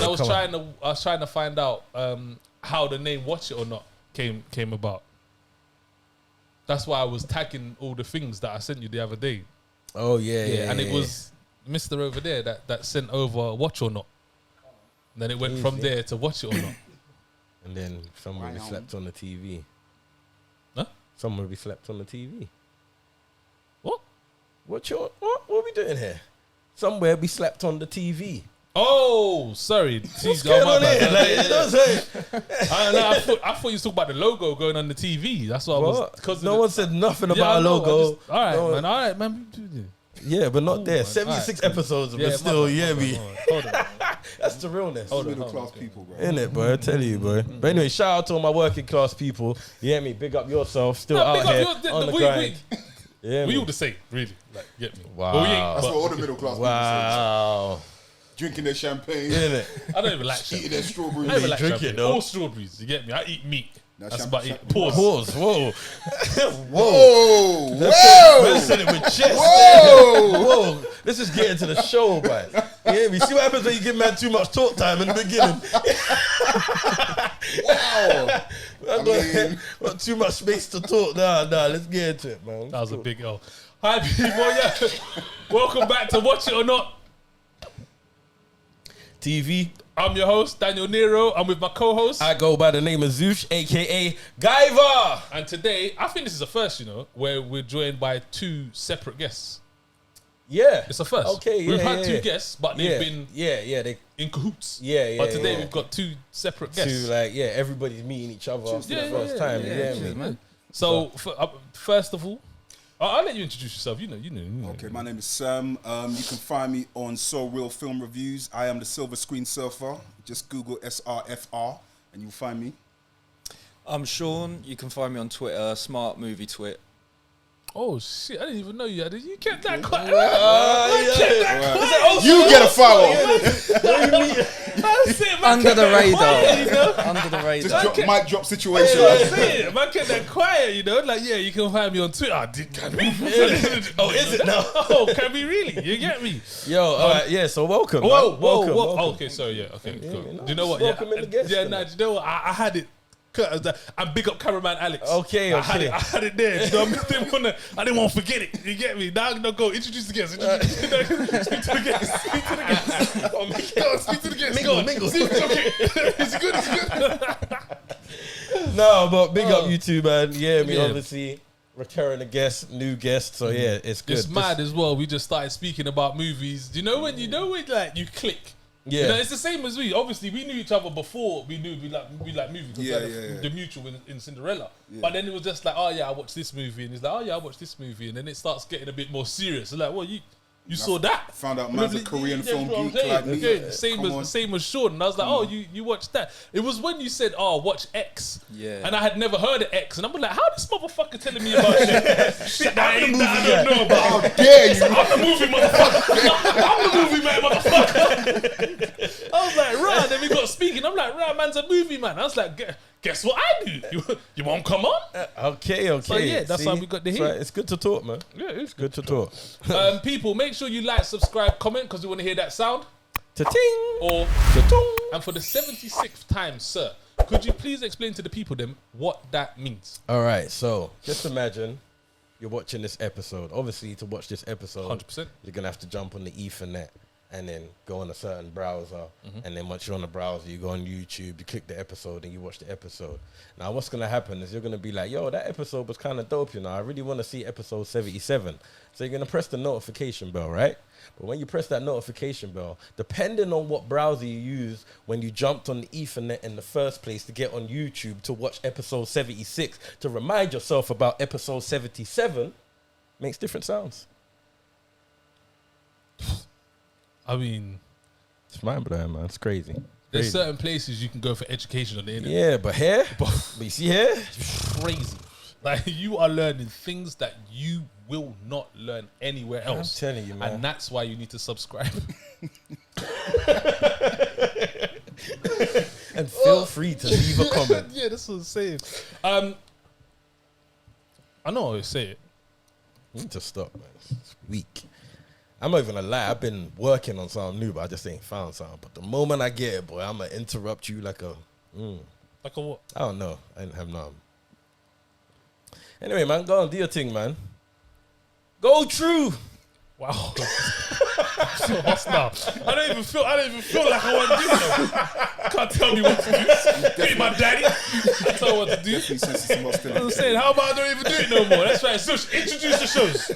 I was trying to find out how the name Watch It or Not came about. That's why I was tagging all the things that I sent you the other day. Oh yeah. And it was Mr. over there that sent over Watch or Not. And then it went from there to Watch It or Not. And then someone will be slept on the TV. Huh? Someone will be slept on the TV. What? What are we doing here? Somewhere we slept on the TV. Oh, sorry. What's going on here? I thought you was talking about the logo going on the TV. That's what I was. Because no one said nothing about a logo. All right, man. Yeah, but not there. 76 episodes, but still, Hold on. That's the realness. Middle class people, bro. Isn't it, bro? I tell you, bro. But anyway, shout out to all my working class people. You hear me? Big up yourself. Still out here on the grind. We all the same, really. Like, get me. Wow. That's what all the middle class people say. Wow. Drinking their champagne. Isn't it? I don't even like champagne. Eating their strawberries. I don't even like drink champagne. it, though. All strawberries, you get me? I eat meat. Now, That's about it. Pause. Whoa. Whoa. Man said it with chest. Whoa. Let's just get into the show, man. You hear me? See what happens when you give man too much talk time in the beginning. Wow. Not too much space to talk. Nah, let's get into it, man. That was a big L. Hi, people. Yeah. Welcome back to Watch It or Not TV. I'm your host, Daniel Nero. I'm with my co-host. I go by the name of Zeus, a.k.a. Guyver. And today, I think this is a first, where we're joined by two separate guests. Yeah. It's a first. Okay, yeah. We've had two guests, but they've been they in cahoots. But today we've got two separate guests. Everybody's meeting each other for the first time. Man. So, first of all, I'll let you introduce yourself. You know. Okay, my name is Sam. You can find me on So Real Film Reviews. I am the Silver Screen Surfer. Just Google SRFR and you'll find me. I'm Sean. You can find me on Twitter, Smart Movie Twit. Oh shit! I didn't even know you had it. You kept that quiet. You get a follow. Under the radar. Under the radar. Just mic drop situation. Man kept that quiet, Like, you can find me on Twitter. Oh, is it now? Oh, can we really? You get me? Yo, all right, so welcome. Whoa. Welcome. Oh, okay, sorry, okay, cool. No, Do you know what? welcome in the guest. Do you know what? I had it. And big up cameraman Alex. Okay. I had it there. I didn't want to forget it. You get me? Now go introduce the guest. Speak to the guest. Speak to the guest. Mingle. Okay. It's good. No, but big up you two, man. Yeah, obviously returning a guest, new guest. So it's good. It's mad as well. We just started speaking about movies. Do you know when like you click? Yeah, it's the same as we. Obviously, we knew each other before we knew we like movies. The mutual in Cinderella. Yeah. But then it was just like, oh yeah, I watched this movie, and he's like, oh yeah, I watched this movie, and then it starts getting a bit more serious. It's like, well, you saw that? Found out man's a Korean film geek like me. Okay, same as Sean. And I was like, oh, you watched that? It was when you said, oh, watch X. Yeah. And I had never heard of X, and I'm like, how this motherfucker telling me about shit that I don't know about? How dare you? I'm the movie motherfucker. I'm the movie man motherfucker. I was like, right. Then we got speaking. I'm like, right, man's a movie man. I was like, guess what I do? You won't come on? Okay. So that's why we got the hit. It's good to talk, man. Yeah, it's good to talk. People, make sure you like, subscribe, comment, because we want to hear that sound. Ta-ting! Or ta-tong. And for the 76th time, sir, could you please explain to the people then what that means? All right, so just imagine you're watching this episode. Obviously, to watch this episode, 100%, you're gonna have to jump on the Ethernet and then go on a certain browser. And then once you're on the browser, you go on YouTube, you click the episode, and you watch the episode. Now, what's gonna happen is you're gonna be like, yo, that episode was kind of dope, I really want to see episode 77. So you're gonna press the notification bell, right? But when you press that notification bell, depending on what browser you use when you jumped on the Ethernet in the first place to get on YouTube to watch episode 76, to remind yourself about episode 77, makes different sounds. I mean, it's mind-blowing, man. It's crazy. There's certain places you can go for education on the internet. Yeah, but here, but you see here, crazy. Like, you are learning things that you will not learn anywhere else. I'm telling you, man. And that's why you need to subscribe. And feel free to leave a comment. Yeah, that's what I'm saying. I know I always say it. You need to stop, man. It's weak. I'm not even gonna lie. I've been working on something new, but I just ain't found something. But the moment I get it, boy, I'm gonna interrupt you like a. Like a what? I don't know. I didn't have none. Anyway, man, go on, do your thing, man. Go true. Wow. So hostile. I don't even feel like I want to do it. Can't tell me what to do. Hey, my daddy. Can't tell me what to do. I'm saying, how about I don't even do it no more? That's right. So introduce the shows.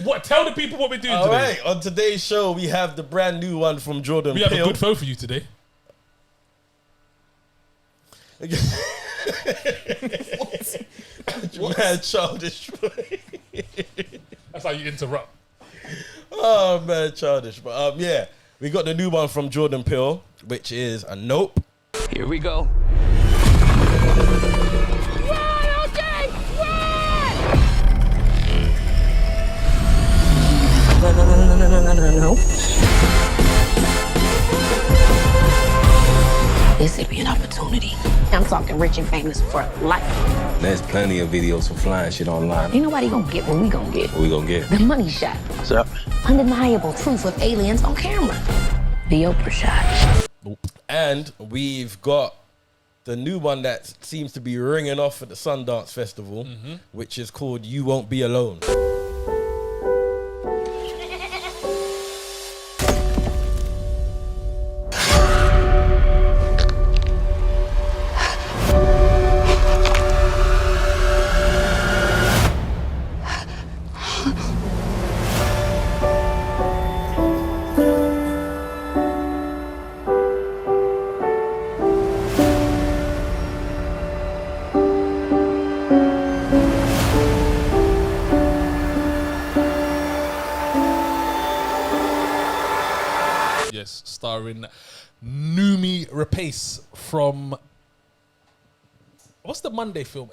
What? Tell the people what we're doing All today. right, on today's show, we have the brand new one from Jordan We have Peele. a good phone for you today. What? Man, childish. That's how you interrupt. Oh man, childish. But yeah, we got the new one from Jordan Peele, which is a Nope. Here we go. No. This would be an opportunity. I'm talking rich and famous for life. There's plenty of videos for flying shit online. Ain't nobody gonna get what we gonna get. What we gonna get? The money shot. What's up? Undeniable proof of aliens on camera. The Oprah shot. And we've got the new one that seems to be ringing off at the Sundance Festival, which is called You Won't Be Alone. Yes, starring Noomi Rapace from... What's the Monday film?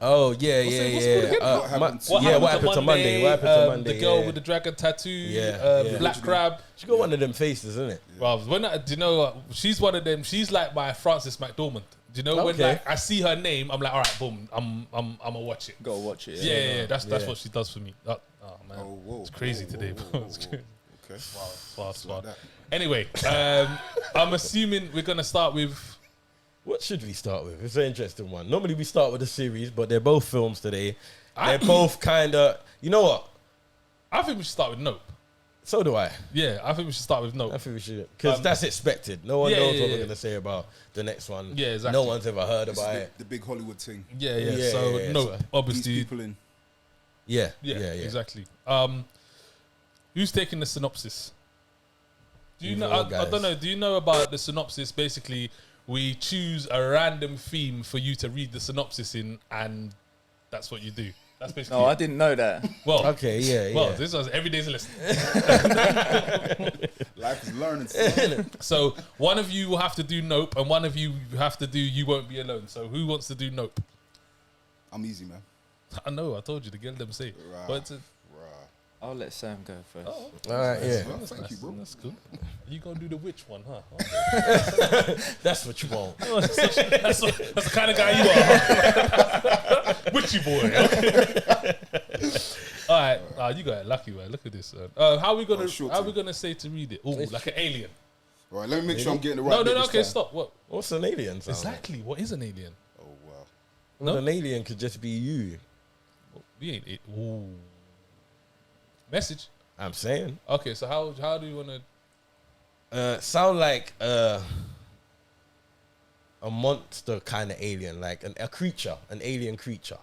Oh yeah, What's yeah, it yeah. called again? What happened to Monday? What happened to Monday? The girl yeah. with the dragon tattoo, Yeah. Black Crab. She got one of them faces, isn't it? Well, do you know? She's one of them. She's like my Frances McDormand. Do you know when Okay. like I see her name, I'm like, all right, boom, I'm gonna watch it. Gotta watch it. Yeah, that's Yeah. what she does for me. Oh man, whoa, it's crazy whoa, today, whoa, bro. whoa, It's whoa. crazy. Okay. It's wild. that. Anyway, I'm assuming we're gonna start with. What should we start with? It's an interesting one. Normally we start with a series, but they're both films today. They're both kind of. You know what? I think we should start with Nope. So do I. Yeah, I think we should start with Nope. I think we should, because that's expected. No one knows what we're gonna say about the next one. Yeah, exactly. No one's ever heard This about is it. the big Hollywood thing. Yeah. Yeah, So yeah, Nope, so These obviously. people in. Yeah, Exactly. Who's taking the synopsis? Do you Either know? or, I guys. don't know. Do you know about the synopsis? Basically, we choose a random theme for you to read the synopsis in, and that's what you do. That's basically. No, I didn't know that. Well, Okay, yeah. Well, this was every day's a lesson. Life is learning stuff. So one of you will have to do Nope, and one of you have to do You Won't Be Alone. So who wants to do Nope? I'm easy, man. I know. I told you to get them say. Right. But it's I'll let Sam go first. All right, yeah. Well, thank you, bro. That's good. You gonna do the witch one, huh? That's what you want. That's the kind of guy you are. Witchy boy. All right, you got it. Lucky man. Look at this. How are we gonna short how are we term. gonna say to read it? Oh, like an alien. All right, let me make sure I'm getting the right. No. bit this Okay, time. stop. What? What's an alien sound like? Exactly. What is an alien? Oh wow. Well, an alien could just be you. We ain't it. Ooh. Message. I'm saying. Okay, so how do you want to? Sound like a monster kind of alien, like a creature, an alien creature.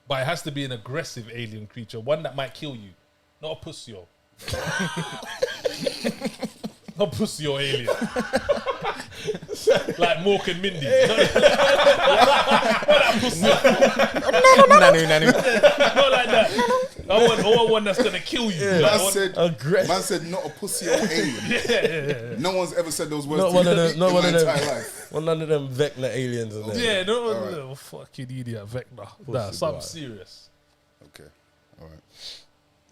But it has to be an aggressive alien creature, one that might kill you, not a pussy. Not pussy or alien. Like Mork and Mindy. Not that pussy. Nanu. Not like that. I want one that's gonna kill you. Yeah. Like, Man said, Aggressive. man said, not a pussy or alien. yeah. No one's ever said those words Not to one me of them. in Not my one of entire them. life. One of them Vecna aliens. And Yeah, no, All right. no, fucking idiot, Vecna. Nah, something boy. serious. Okay, all right.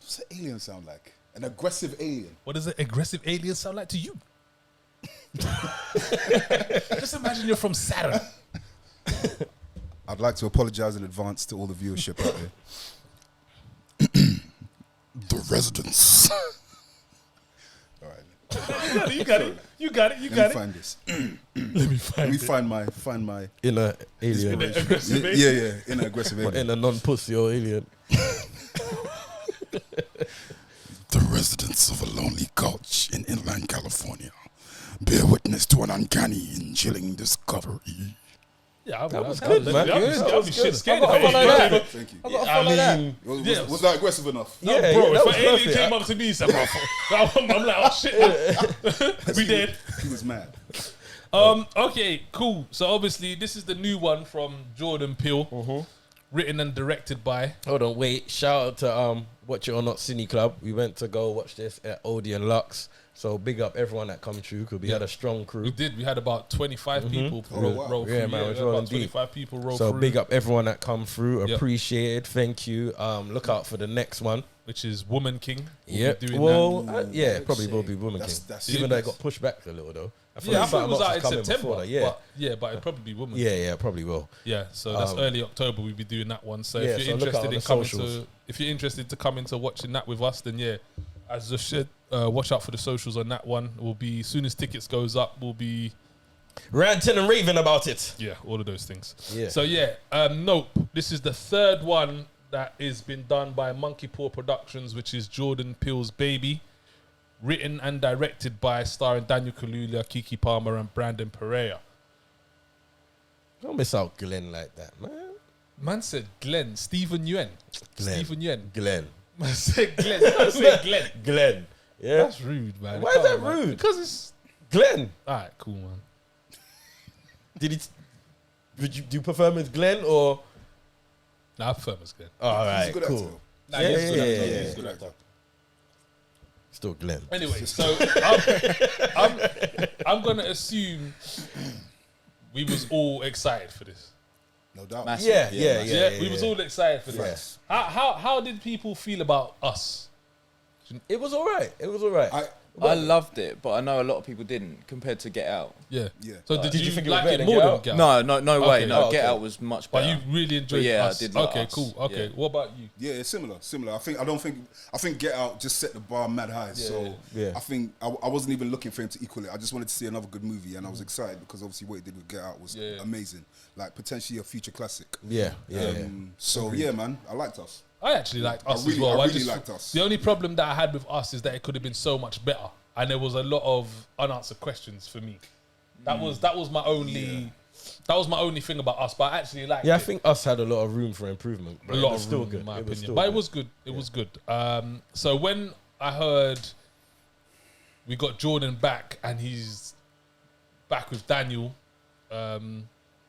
What's an alien sound like? An aggressive alien. What does an aggressive alien sound like to you? Just imagine you're from Saturn. I'd like to apologize in advance to all the viewership out there. The residents. You got it. Let me find this. Let me find my Inner alien. aggressive alien. yeah, inner aggressive alien. Inner non-pussy or alien. The residents of a lonely gulch in inland California bear witness to an uncanny and chilling discovery. Yeah, That was good, man. I'll be shit scared. I've got to follow that. Thank you. I've got to follow that. Was that aggressive enough? No, Yeah, bro, yeah, that if was an alien perfect. came up to me and said, bro, I'm like, oh shit, we dead. He was mad. Okay, cool. So obviously this is the new one from Jordan Peele, written and directed by. Hold on, wait. Shout out to Watch It or Not Cine Club. We went to go watch this at Odeon Lux. So big up everyone that come through because we had a strong crew. We did. We had about 25 people roll through. Yeah, man, it was rolling about deep. 25 people roll So through. big up everyone that come through. Yep. Appreciated. Thank you. Look out for the next one. Which is Woman King. We'll Yep. be doing Well, that. yeah, it probably will be Woman That's- King. that's Even it. though it got pushed back a little though. I Yeah, I thought it something was else out in coming before September. that, yeah. But it'd probably be Woman Yeah, King. yeah, probably will. Yeah, so that's early October. We'll be doing that one. So Yeah, if you're so look out interested on in the coming socials. if you're interested to come into watching that with us, then yeah, as I said, watch out for the socials on that one. We'll be as soon as tickets goes up, we'll be Ranting and raving about it. all of those things. Yeah. So yeah, Nope. This is the third one that is been done by Monkey Paw Productions, which is Jordan Peele's baby, written and directed by starring Daniel Kaluuya, Kiki Palmer, and Brandon Pereira. Don't miss out Glenn like that, man. Man said Glenn, Stephen Yuen. Glenn. Stephen Yuen. Glenn. Man said Glenn. Man said Glenn. Glenn. Yeah. That's rude, man. Why is that Come on, man. rude? Because it's Glenn. alright, cool, man. Would you prefer him as Glenn or? Nah, I prefer him as Glenn. All He's a right, good cool. actor. Nah, Yeah, he's a good yeah, actor. yeah, He's yeah. a good actor. Still Glenn. Anyway, so I'm gonna assume we was all excited for this. No doubt. Massive. Yeah. We was all excited for this. How did people feel about us? It was all right. It was all right. I loved it, but I know a lot of people didn't compared to Get Out. Yeah. Yeah. So did you think it was like better it than more Get than Out? Get Out? No way. Okay. No, Oh, Get okay. Out was much But better. you really enjoyed yeah, us. I did like Okay, Us. cool. Okay. Yeah. What about you? Yeah, it's similar. I think Get Out just set the bar mad high. So Yeah. I think I wasn't even looking for him to equal it. I just wanted to see another good movie, and I was excited because obviously what he did with Get Out was amazing. Like potentially a future classic. yeah. So yeah, man, I liked Us. I actually liked Us really- as well. I really liked Us. The only problem that I had with Us is that it could have been so much better, and there was a lot of unanswered questions for me. That was my only. That was my only thing about Us, but I actually liked Yeah, I it. think us had a lot of room for improvement. A But lot it was of still room, good. in my It was opinion. still But good. it was good. It was good. So when I heard we got Jordan back and he's back with Daniel,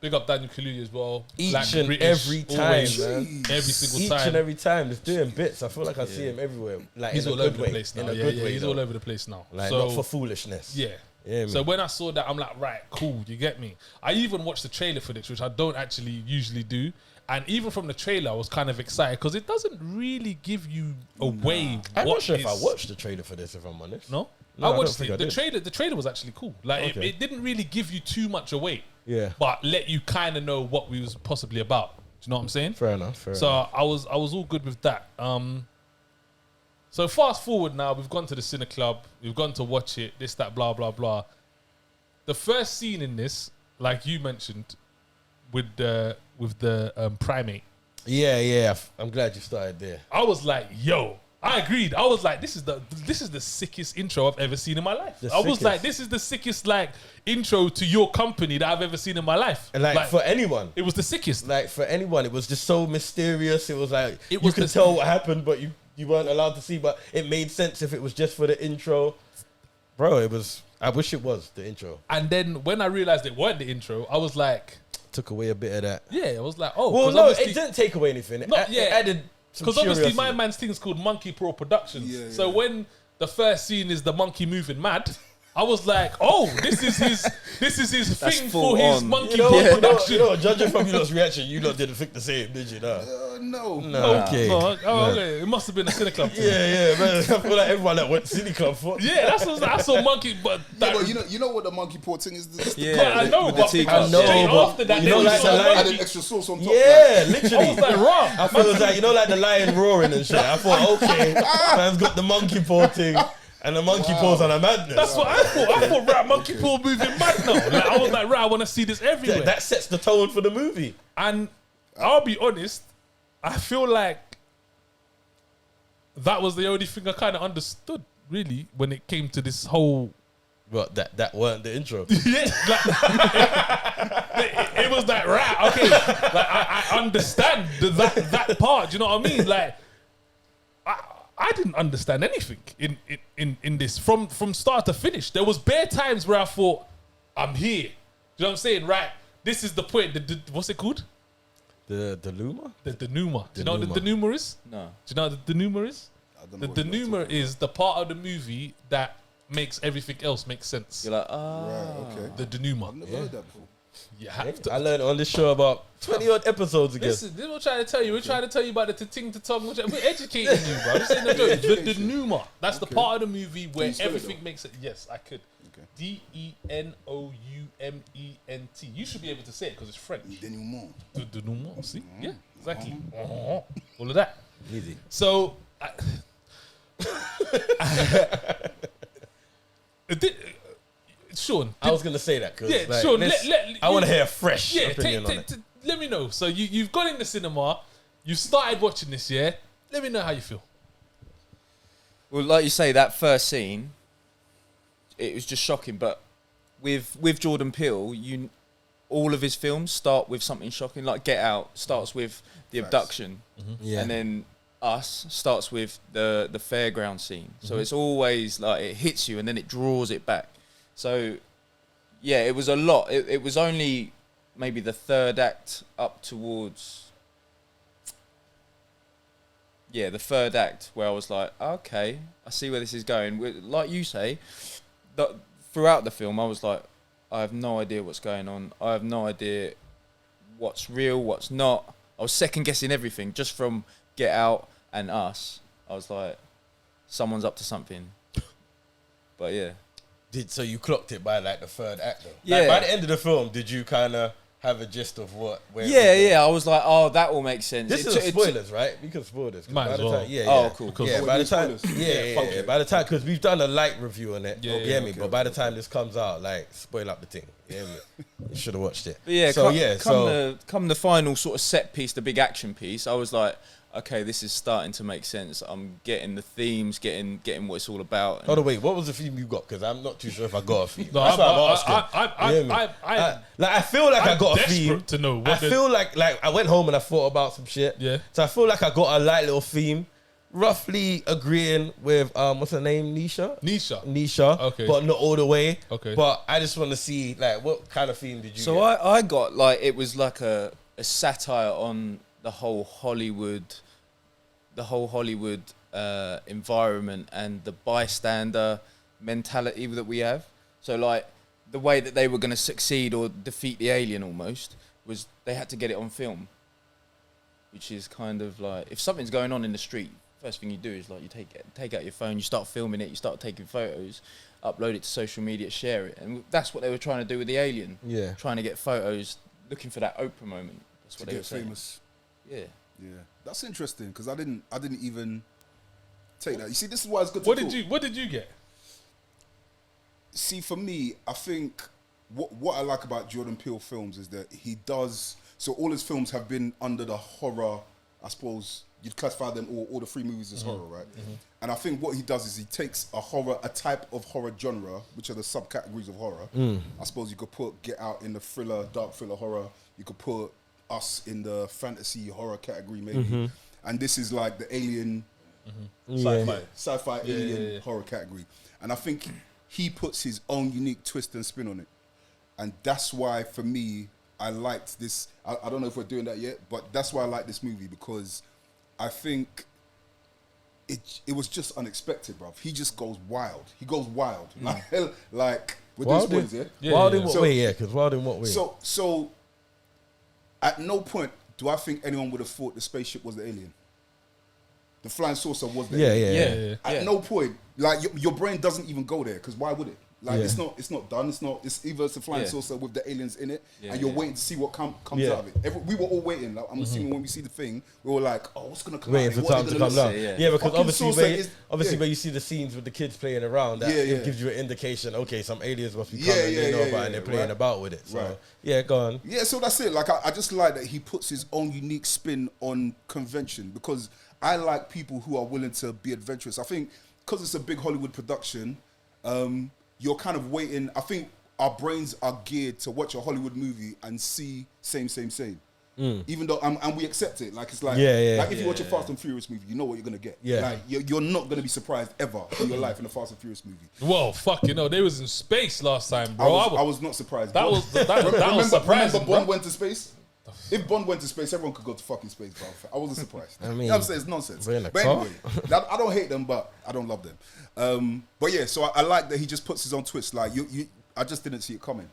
big up Daniel Kaluuya as well. Each Black, and British, every time, always, man. every single Each time. and every time, just doing bits. I feel like I see him everywhere. Like He's in a all good over the way. place now. In a Yeah, good yeah, way. he's though. all over the place now. Like So, not for foolishness. yeah. Yeah, So man. when I saw that, I'm like, right, cool, you get me. I even watched the trailer for this, which I don't actually usually do. And even from the trailer, I was kind of excited because it doesn't really give you away. I'm what not sure if I is- watched the trailer for this, if I'm honest. No, No, I I don't watched think it. I The did. trailer. The trailer was actually cool. Like Okay. it didn't really give you too much away. Yeah. But let you kind of know what we was possibly about. Do you know what I'm saying? Fair enough. Fair So enough. I was all good with that. So fast forward now, we've gone to the Cine Club, we've gone to watch it, this, that, blah, blah, blah. The first scene in this, like you mentioned, with the primate, Yeah. I'm glad you started there. I was like, yo, I agreed. I was like, this is the sickest intro I've ever seen in my life. The I was sickest. like, this is the sickest like intro to your company that I've ever seen in my life. And like for anyone, it was the sickest. like for anyone, it was just so mysterious. It was like It you was could the- tell what happened, but you weren't allowed to see. But it made sense if it was just for the intro, bro. It was. I wish it was the intro. And then when I realized it weren't the intro, I was like, Took away a bit of that. yeah, I was like, oh, Well, 'cause no, obviously- it didn't take away anything. It, No, it yeah. added some Because obviously curiosity. my man's thing is called Monkey Paw Productions. Yeah, So yeah. when the first scene is the monkey moving mad, I was like, oh, this is his That's thing full for his on. Monkey You know, Paw you know, Production. you know, judging from your lot's reaction, you lot didn't think the same, did you? No. Okay. Oh, okay. It must have been a Cine Club thing. Yeah, man. I feel like everyone that went City Club for. Yeah, that's a monkey, but Yeah, that, but you know what the monkey paw thing is? Yeah, but I know, with but the teacup. I know, straight but after that, you know, then like we the saw line- Added monkey. extra sauce on top. Yeah, I literally. was like, raw. I thought it was like, you know, like the lion roaring and shit. I thought, okay, man's got the monkey paw thing. And the monkey paws on a madness. That's what I thought. I thought, right, monkey paw moving mad now. Like, I was like, right, I want to see this everywhere. That sets the tone for the movie. And I'll be honest, I feel like that was the only thing I kind of understood, really, when it came to this whole... Well, that weren't the intro. Yeah, it was like, right, okay, like, I understand that part, do you know what I mean? Like, I didn't understand anything in this from start to finish. There was bare times where I thought, I'm here. Do you know what I'm saying? Right, this is the point. What's it called? The Luma? The denouement. Do you know what the denouement is? No. Do you know what the denouement is? The denouement is the part of the movie that makes everything else make sense. You're like, Right, okay. The denouement. I've never heard that before. You have to. I learned on this show about 20 odd episodes ago. Listen, this is what we're trying to tell you. We're trying to tell you about the ting to tongue. We're educating you, bro. This ain't no joke. The denouement. That's the part of the movie where everything makes it. Yes, I could. Okay. Denouement. You should be able to say it because it's French. Denouement. The denouement. See? Yeah, exactly. All of that. Easy. So, Sean, I was going to say that because Sean, I want to hear a fresh yeah, opinion on it. let me know. So you've gone in the cinema, you started watching this, yeah? Let me know how you feel. well, like you say, that first scene, it was just shocking. But with Jordan Peele, all of his films start with something shocking. Like Get Out starts with the abduction, Yeah. and then Us starts with the fairground scene. So it's always like it hits you and then it draws it back. So yeah, it was a lot. It was only maybe the third act up towards the third act where I was like, okay, I see where this is going. Like you say, throughout the film, I was like, I have no idea what's going on. I have no idea what's real, what's not. I was second guessing everything just from Get Out and Us. I was like, someone's up to something. But yeah. So you clocked it by like the third act though? Yeah. Like, by the end of the film, did you kind of have a gist of where Yeah. I was like, oh, that will make sense. This is spoilers, right? We can spoil this. Might as well. Cool. Yeah, by the time, by the time, because we've done a light review on it. But by the time this comes out, like, spoil up the thing. You should have watched it. But yeah, so come the final sort of set piece, the big action piece, I was like, okay, this is starting to make sense. I'm getting the themes, getting what it's all about. Oh, wait, what was the theme you got? Because I'm not too sure if I got a theme. No, That's what I'm asking. I feel like I got a theme. To know what I feel like I went home and I thought about some shit. Yeah. So I feel like I got a light little theme, roughly agreeing with what's her name, Nisha. Okay. But not all the way. Okay. But I just want to see like what kind of theme did you? So get? I got like it was like a satire on the whole Hollywood environment and the bystander mentality that we have. So like the way that they were going to succeed or defeat the alien almost was they had to get it on film, which is kind of like if something's going on in the street, first thing you do is like you take out your phone, you start filming it, you start taking photos, upload it to social media, share it, and that's what they were trying to do with the alien. Yeah, trying to get photos, looking for that Oprah moment. That's what they were saying. Famous. Yeah. Yeah, that's interesting because I didn't even take that. You see, this is why it's good. What did you get? See, for me, I think what I like about Jordan Peele films is that he does. So all his films have been under the horror. I suppose you'd classify them all the three movies as horror, right? Mm-hmm. And I think what he does is he takes a type of horror genre, which are the subcategories of horror. I suppose you could put Get Out in the thriller, dark thriller horror. You could put Us in the fantasy horror category maybe, and this is like the alien sci-fi alien horror category, and I think he puts his own unique twist and spin on it, and that's why for me I liked this. I don't know if we're doing that yet, but that's why I like this movie because I think it was just unexpected, bruv. He just goes wild. He goes wild like with those words, wild in what way? Yeah, because wild in what way? So. At no point do I think anyone would have thought the spaceship was the alien. The flying saucer was the alien. Yeah. At no point, like your brain doesn't even go there because why would it? Like it's not done. It's either it's a flying saucer with the aliens in it, and you're waiting to see what comes out of it. We were all waiting. Like, I'm assuming when we see the thing, we were like, oh, what's gonna come out? Waiting for time to come down. Yeah, because Fucking obviously when you see the scenes with the kids playing around, it gives you an indication. Okay, some aliens must be coming. They know about it, and they're playing about with it. So go on. Yeah, so that's it. Like I just like that he puts his own unique spin on convention, because I like people who are willing to be adventurous. I think because it's a big Hollywood production, you're kind of waiting. I think our brains are geared to watch a Hollywood movie and see same. Even though, and we accept it. Like, it's like, if you watch a Fast and Furious movie, you know what you're going to get. Yeah. Like, you're not going to be surprised ever in your life in a Fast and Furious movie. Well, fuck, they was in space last time, bro. I was not surprised. That was surprising. Remember Bond went to space? If Bond went to space, everyone could go to fucking space, bro. I wasn't surprised. I mean, you know what I'm saying? It's nonsense. But anyway, I don't hate them, but I don't love them. But yeah, so I like that he just puts his own twists. Like, I just didn't see it coming.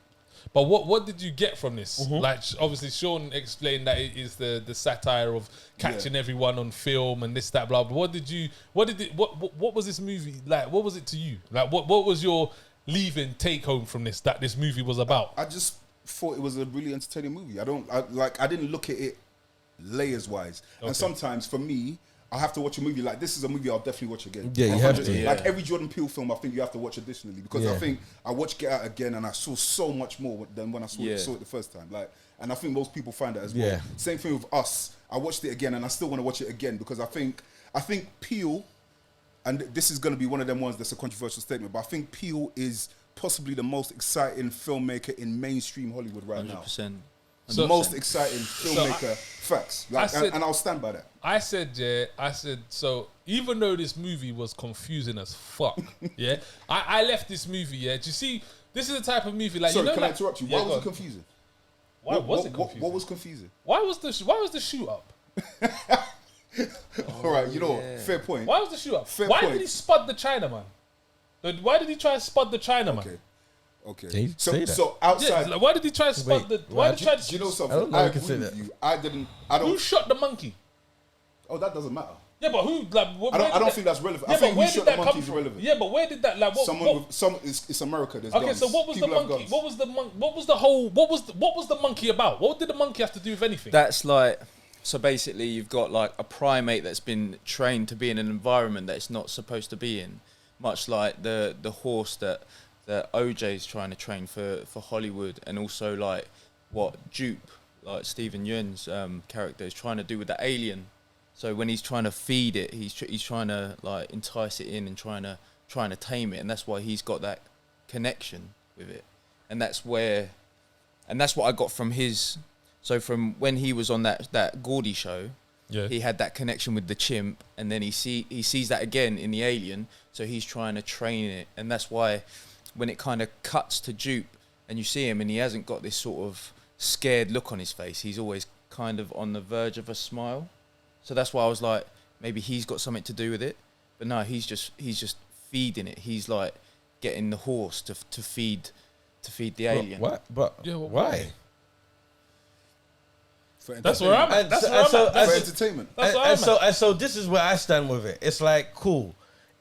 But what did you get from this? Like, obviously Sean explained that it is the satire of catching everyone on film and this, that, blah, blah. What was this movie like? What was it to you? Like, what was your leaving take home from this, that this movie was about? I just thought it was a really entertaining movie. I didn't look at it layers wise. Okay. And sometimes for me, I have to watch a movie like this. Is a movie I'll definitely watch again. Yeah, you have to. Like every Jordan Peele film, I think you have to watch additionally, because I think I watched Get Out again and I saw so much more than when I saw it the first time. Like, and I think most people find that as well. Yeah. Same thing with Us. I watched it again and I still want to watch it again, because I think Peele, and this is going to be one of them ones that's a controversial statement, but I think Peele is possibly the most exciting filmmaker in mainstream Hollywood right 100%. now. The most exciting filmmaker, facts. Like, and I'll stand by that. I said, so even though this movie was confusing as fuck, I left this movie, do you see, this is the type of movie, like, sorry, can I interrupt you? Why was it confusing? Why was it confusing? What was confusing? Why was the shoot up? All right, you know what? Fair point. Why was the shoot up? Why did he spud the Chinaman? Why did he try to spud the Chinaman? Okay. So outside, like, why did he try to spud the? Why did he try to? Do you know something? I agree with you. I don't. Who shot the monkey? Oh, that doesn't matter. Yeah, but who? Like, I don't think that's relevant. I think who shot the monkey is irrelevant. Yeah, but where did that? Like, It's America. There's okay, guns. so what was the monkey? What was the what was the monkey about? What did the monkey have to do with anything? That's like, so basically, you've got like a primate that's been trained to be in an environment that it's not supposed to be in, much like the horse that OJ's trying to train for Hollywood, and also like what Jupe, like Stephen Yeun's character, is trying to do with the alien. So when he's trying to feed it, he's trying to like entice it in and trying to tame it, and that's why he's got that connection with it, and that's what I got from his. So from when he was on that Gordy show, he had that connection with the chimp, and then he sees that again in the alien, so he's trying to train it, and that's why when it kind of cuts to Jupe and you see him and he hasn't got this sort of scared look on his face, he's always kind of on the verge of a smile. So that's why I was like, maybe he's got something to do with it. But no, he's just feeding it. He's like getting the horse to feed the alien. What? But why? That's where I'm at. For entertainment. And so this is where I stand with it. It's like, cool.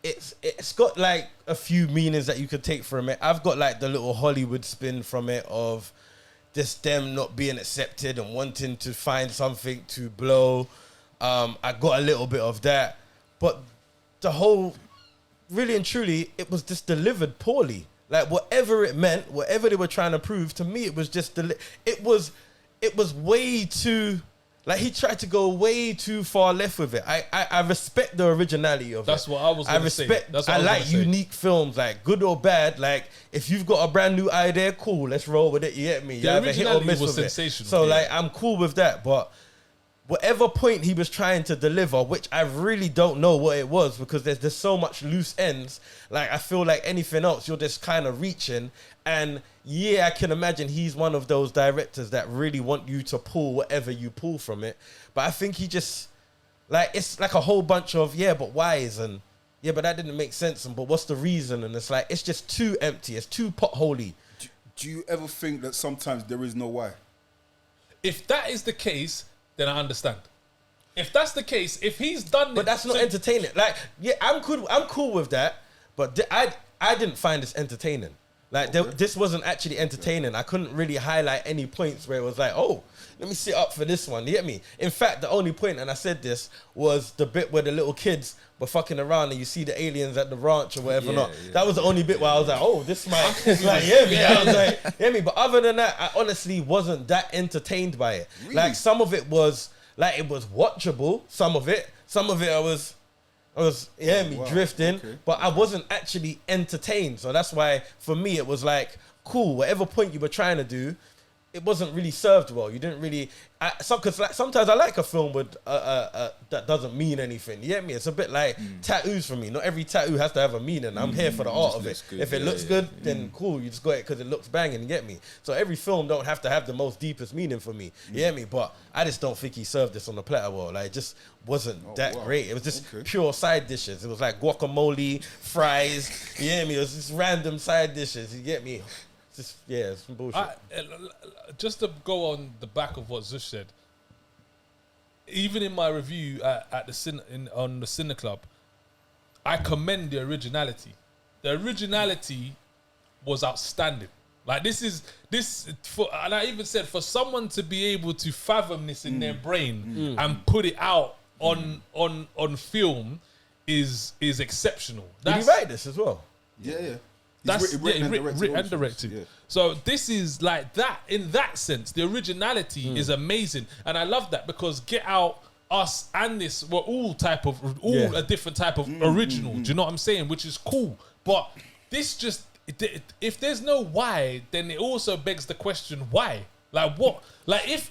It's got like a few meanings that you could take from it. I've got like the little Hollywood spin from it of just them not being accepted and wanting to find something to blow. I got a little bit of that, but the whole, really and truly, it was just delivered poorly. Like whatever it meant, whatever they were trying to prove, to me it was just it was way too. Like, he tried to go way too far left with it. I respect the originality of it. That's what I was going to say. I like unique films, like, good or bad. Like, if you've got a brand new idea, cool, let's roll with it, you get me? The originality was sensational. So, like, I'm cool with that. But whatever point he was trying to deliver, which I really don't know what it was, because there's so much loose ends. Like, I feel like anything else, you're just kind of reaching. And yeah, I can imagine he's one of those directors that really want you to pull whatever you pull from it. But I think he just, like, it's like a whole bunch of, but whys, and but that didn't make sense, and but what's the reason? And it's like, it's just too empty. It's too potholey. Do you ever think that sometimes there is no why? If that is the case, then I understand. If that's the case, if he's done it... But that's not entertaining. Like, I'm cool with that, but I didn't find this entertaining. Like this wasn't actually entertaining. I couldn't really highlight any points where it was like, oh, let me sit up for this one. You get me? In fact, the only point, and I said this, was the bit where the little kids were fucking around and you see the aliens at the ranch or whatever. That was the only bit where I was like, oh, this might, like, I was like, hear me. But other than that, I honestly wasn't that entertained by it. Really? Like some of it was like it was watchable. Some of it I was drifting, but I wasn't actually entertained. So that's why for me it was like, cool, whatever point you were trying to do, it wasn't really served well. You didn't really, because like sometimes I like a film with that doesn't mean anything. You get me? It's a bit like tattoos for me. Not every tattoo has to have a meaning. I'm here for the art of it. If it looks good, then cool. You just got it because it looks banging. You get me? So every film don't have to have the most deepest meaning for me. You get me? But I just don't think he served this on the platter well. Like it just wasn't that great. It was just pure side dishes. It was like guacamole, fries. You get me? It was just random side dishes. You get me? It's some bullshit. Just to go on the back of what Zush said, even in my review at the on the Cine Club, I commend the originality. The originality was outstanding. Like and I even said for someone to be able to fathom this in their brain and put it out on film is exceptional. Did he write this as well? Yeah. That's written and directed. Yeah. So this is like that. In that sense, the originality is amazing, and I love that because Get Out, us, and this were all a different type of original. Do you know what I'm saying? Which is cool. But this just, if there's no why, then it also begs the question why. Like what? Like if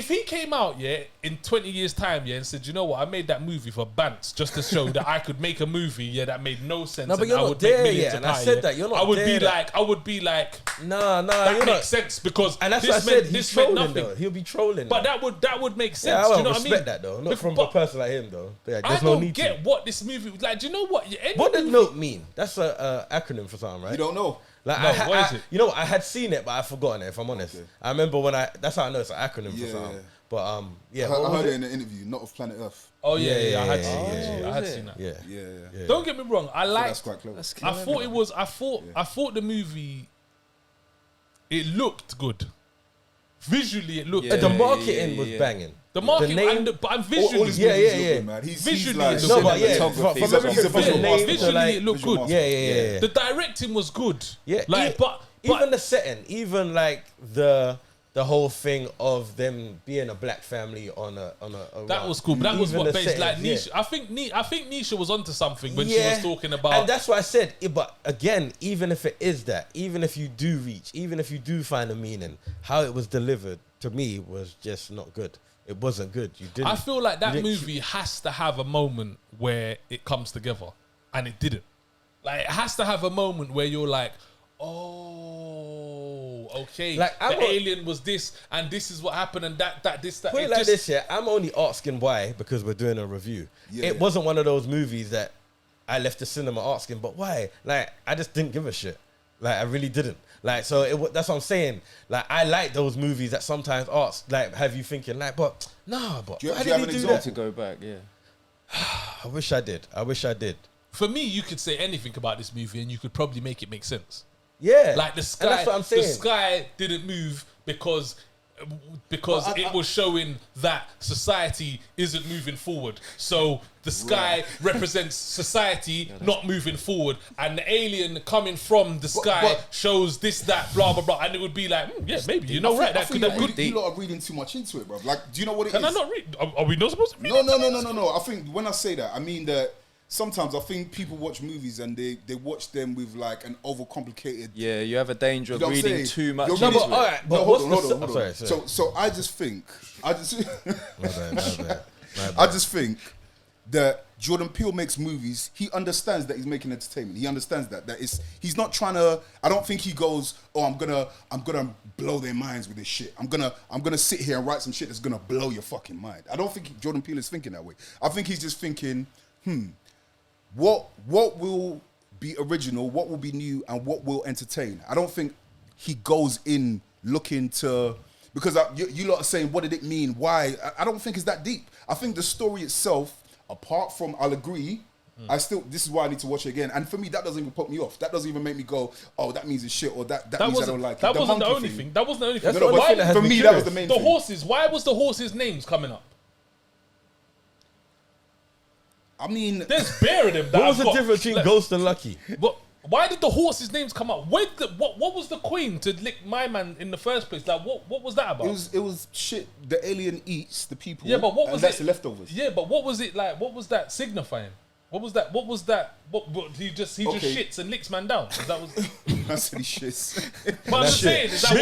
he came out, in 20 years' time, and said, you know what, I made that movie for Bants just to show that I could make a movie, that made no sense. No, but you're not there yet. And I said that you're not there. I would be like, nah, that makes sense because and that's what I said. He's trolling though. He'll be trolling. But that would make sense. Yeah, I do you know what I mean? Respect that though. Not from a person like him though. Yeah, I don't get what this movie was like. Do you know what? What did milk mean? That's an acronym for something, right? You don't know. Like what is it? You know, I had seen it, but I've forgotten it. If I'm honest, I remember when that's how I know it's an acronym for something. But I heard it in an interview, not of Planet Earth. Oh yeah, I had seen that. Yeah. Don't get me wrong, I liked. That's quite clever. I thought the movie, it looked good. Visually, it looked. The marketing was banging. The marketing, but I'm visually. Visually, it looked good. Yeah. The directing was good. Yeah, like but even the setting, even like the whole thing of them being a black family on a that was cool. But that was what based like Nisha. I think Nisha was onto something when she was talking about. And that's why I said. But again, even if it is that, even if you do reach, even if you do find a meaning, how it was delivered to me was just not good. It wasn't good. You didn't. I feel like that movie has to have a moment where it comes together, and it didn't. Like it has to have a moment where you're like, oh, okay. Like the alien was this, and this is what happened, and that. Put it like this, I'm only asking why because we're doing a review. It wasn't one of those movies that I left the cinema asking, but why? Like I just didn't give a shit. Like I really didn't. Like so, that's what I'm saying. Like I like those movies that sometimes ask, like, have you thinking like, but no, but do you why have did an he do example that? To go back, yeah. I wish I did. For me, you could say anything about this movie, and you could probably make it make sense. Yeah, like the sky. And that's what I'm saying. The sky didn't move because it was showing that society isn't moving forward. So the sky represents society not moving forward, and the alien coming from the sky shows this, that, blah, blah, blah, and it would be like, maybe, you know, right? You lot are reading too much into it, bro. Like, do you know what it is? Can I not read? Are we not supposed to read? No. I think when I say that, I mean that sometimes I think people watch movies and they watch them with like an overcomplicated. Yeah, you have a danger of reading too much. Hold on. So I just think, my bad. I just think that Jordan Peele makes movies. He understands that he's making entertainment. He understands that he's not trying to. I don't think he goes, oh, I'm gonna blow their minds with this shit. I'm gonna sit here and write some shit that's gonna blow your fucking mind. I don't think Jordan Peele is thinking that way. I think he's just thinking, What will be original, what will be new, and what will entertain? I don't think he goes in looking to... Because you lot are saying, what did it mean? Why? I don't think it's that deep. I think the story itself, apart from, I'll agree, This is why I need to watch it again. And for me, that doesn't even put me off. That doesn't even make me go, oh, that means it's shit, or that means I don't like it. That wasn't the only thing. That wasn't the only thing. For me, that was the main thing. The horses. Why was the horses' names coming up? I mean, there's bare of them. What was the difference between Ghost and Lucky? But why did the horses' names come up? What was the queen to lick my man in the first place? Like, what was that about? It was shit. The alien eats the people. Yeah, but what was that's the leftovers. Yeah, but what was it like? What was that signifying? What was that? What he just shits and licks man down. That was. That's he shits. But I'm saying, is that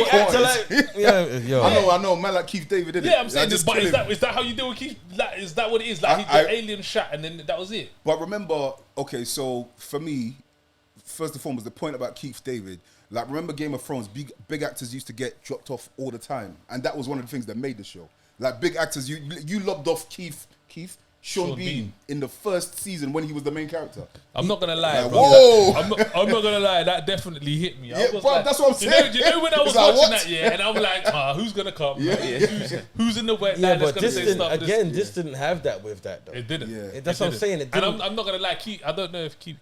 what? I know, man, like Keith David did it. Yeah, I'm saying, but is that how you deal with Keith? Like, is that what it is? Like, he did alien shot and then that was it. But remember, okay, so for me, first and foremost, the point about Keith David, like, remember Game of Thrones, big actors used to get dropped off all the time, and that was one of the things that made the show. Like, big actors, you lobbed off Sean Bean in the first season when he was the main character. I'm not gonna lie, bro. Whoa! I'm not gonna lie. That definitely hit me. Yeah, bro, like, that's what I'm saying. You know when I was watching that, and I'm like, who's gonna come? Yeah. Who's in the wet? Yeah, but this didn't have that with that though. It didn't. Yeah. That's what I'm saying. It didn't. And I'm not gonna lie. Keith, I don't know if Keith.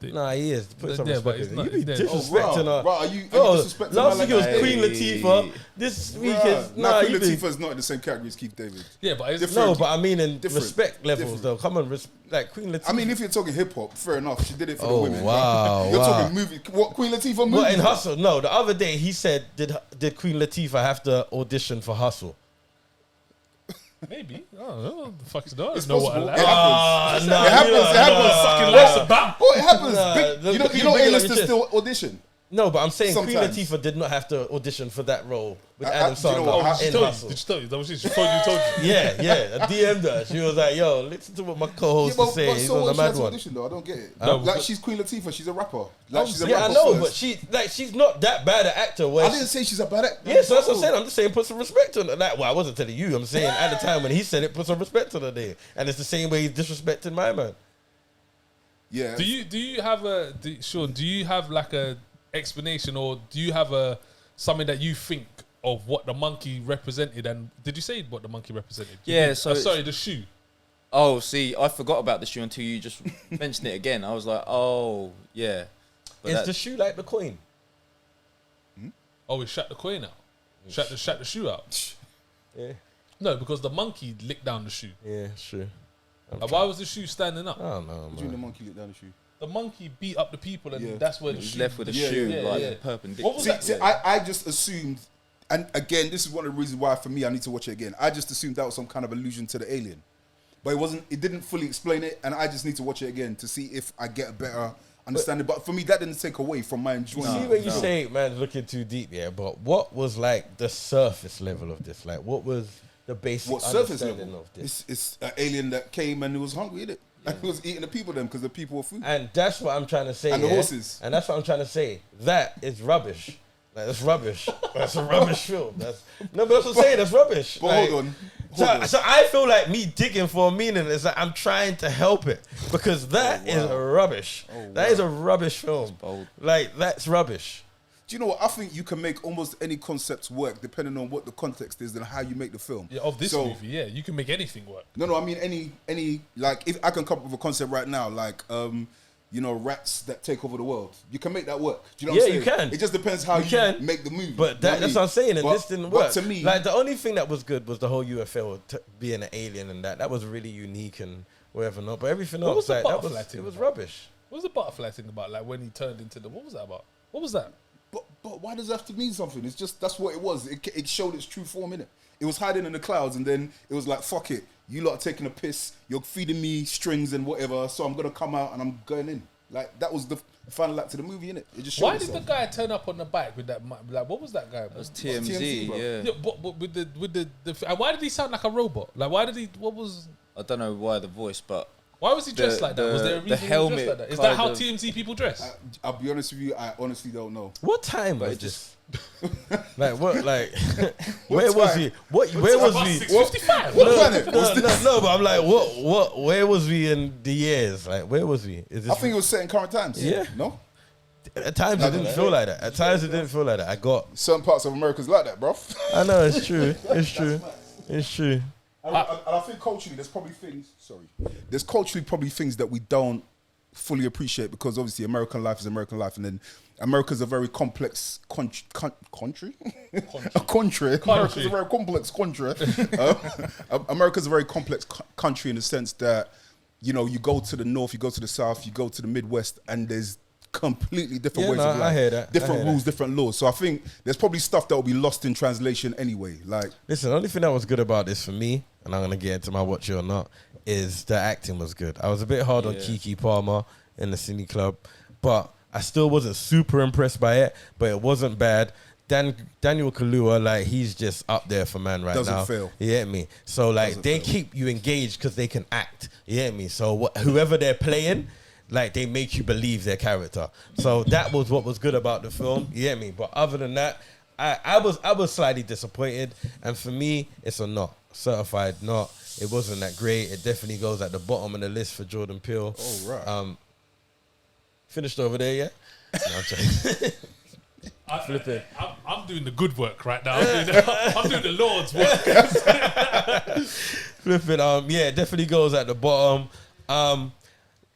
Nah, he is. Put some respect. But You be he's disrespecting her. Bro, are you disrespecting her? Last week it was Queen Latifah. This week is Queen Latifah's not in the same category as Keith David. Yeah, but it's no, but I mean in respect levels though. Come on, like Queen Latifah. I mean, if you're talking hip hop, fair enough. She did it for the women. Wow, You're talking movie. What Queen Latifah movie? What in Hustle? No, the other day he said, did Queen Latifah have to audition for Hustle? Maybe. I don't know. The fuck is that? It's know possible. what It happens. No, It happens. Fucking life's about. Oh, it happens. You know, A-listers still audition. No, but I'm saying Sometimes. Queen Latifah did not have to audition for that role with do Adam you know Sandler what? in Did Hustle. she tell you? That was she told you. Yeah. I DM'd her. She was like, "Yo, listen to what my co-host is saying. He's so on the what? She mad has to one." audition though. I don't get it. No, like she's Queen Latifah. She's a rapper. Like she's a Yeah, rapper I know, first. but she's not that bad an actor. Where I didn't say she's a bad actor. Yeah, so that's what I'm saying. I'm just saying, put some respect on it. Like, well, I wasn't telling you. I'm saying at the time when he said it, put some respect on it there. And it's the same way he's disrespecting my man. Yeah. Do you have Sean? Do you have like a explanation, or do you have something that you think of what the monkey represented? And did you say what the monkey represented? Yeah. So sorry, the shoe. Oh, see, I forgot about the shoe until you just mentioned it again. I was like, oh yeah. But Is the shoe like the coin? Oh, it shut the coin out. Shut the shoe out. Yeah. No, because the monkey licked down the shoe. Yeah, sure. Why was the shoe standing up? I don't know, What do you mean the man. monkey licked down the shoe? The monkey beat up the people, and that's where the He's shoe left with a Yeah, shoe yeah, like yeah. perpendicular. What was that? See, I just assumed, and again, this is one of the reasons why for me I need to watch it again. I just assumed that was some kind of allusion to the alien, but it wasn't. It didn't fully explain it, and I just need to watch it again to see if I get a better understanding. But for me, that didn't take away from my enjoyment. See when you say, man, looking too deep, yeah, but what was like the surface level of this? Like, what was the basic What surface understanding level? of this? It's an alien that came and it was hungry, innit? And he was eating the people then because the people were food. And that's what I'm trying to say. And the yeah? horses. And that's what I'm trying to say. That is rubbish. Like, that's rubbish. That's a rubbish film. But that's what I'm saying. That's rubbish. But Like, hold on. So I feel like me digging for a meaning is like I'm trying to help it because that is rubbish. That is a rubbish film. Like, that's rubbish. Do you know what? I think you can make almost any concept work depending on what the context is and how you make the film. Yeah, of this movie, yeah, you can make anything work. No, I mean any like if I can come up with a concept right now, like rats that take over the world. You can make that work. Do you know what I'm saying? you can. It just depends how you make the movie. But that's what I'm saying, and this didn't work. But to me, like the only thing that was good was the whole UFO being an alien, and that was really unique and whatever. Not, but everything What was else, the like, butterfly it thing was about? rubbish. What was the butterfly thing about? Like when he turned into what was that about? What was that? But why does it have to mean something? It's just that's what it was. It showed its true form, innit? It was hiding in the clouds, and then it was like, fuck it, you lot are taking a piss. You're feeding me strings and whatever, so I'm gonna come out and I'm going in. Like that was the final act to the movie, innit? It just showed Why did itself. the guy turn up on the bike with that? Like what was that guy? That was TMZ, TMZ, bro. yeah. Yeah, but with the and why did he sound like a robot? Like why did he? What was? I don't know why the voice, but Why was he dressed like that? Was there a reason he was dressed like that? Is that how TMZ people dress? I'll be honest with you, I honestly don't know. What time was it this? Like what? Like where was he? Where was he? 6:55. What planet? No, but I'm like, what? Where was we in the years? Like, where was we? Is this I think it was set in current times. Yeah. No? at times it didn't feel like that. At times it didn't feel like that. I got Certain parts of America's like that, bro. I know it's true. It's true. It's true. And I think culturally, there's probably things. There's culturally probably things that we don't fully appreciate because obviously American life is American life, and then America's a very complex country. America's a very complex country. America's a very complex country in the sense that, you know, you go to the north, you go to the south, you go to the Midwest, and there's completely different ways of life. I hear that. Different rules, different laws. So I think there's probably stuff that will be lost in translation anyway. Like, listen, the only thing that was good about this for me, and I'm gonna get into my watch it or not, is the acting was good. I was a bit hard on Keke Palmer in the Cine Club, but I still wasn't super impressed by it. But it wasn't bad. Daniel Kaluuya, like, he's just up there for man right now. Doesn't fail. You get me? So like they keep you engaged because they can act. You get me? So whoever they're playing, like, they make you believe their character. So that was what was good about the film. You get me? But other than that, I was slightly disappointed. And for me, it's a not. Certified not. It wasn't that great. It definitely goes at the bottom of the list for Jordan Peele. Oh, right. Finished over there, yeah? No, I'm joking. I'm doing the good work right now. I'm doing the Lord's work. Flipping, yeah, it definitely goes at the bottom.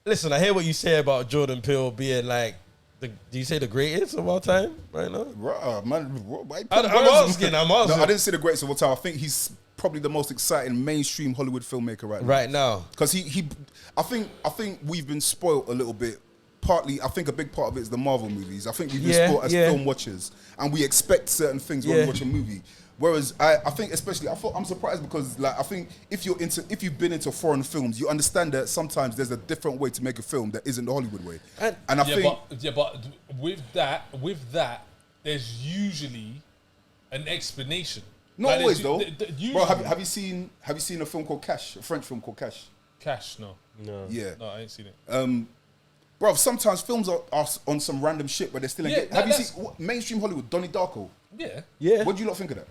Listen, I hear what you say about Jordan Peele being like, do you say the greatest of all time right now? Man, I'm asking. No, I didn't say the greatest of all time. I think he's probably the most exciting mainstream Hollywood filmmaker right now. Because I think we've been spoiled a little bit. Partly, I think a big part of it is the Marvel movies. I think we've been spoiled as film watchers, and we expect certain things when we watch a movie. Whereas I think, especially, I'm surprised because, like, I think if you've been into foreign films, you understand that sometimes there's a different way to make a film that isn't the Hollywood way. And I think, but with that, there's usually an explanation. Not always though. Bro, have you seen a film called Cash? A French film called Cash? Cash, no. Yeah. No, I ain't seen it. Bro, sometimes films are on some random shit, but they're still engaged. Have you seen mainstream Hollywood, Donnie Darko? Yeah. What do you lot think of that?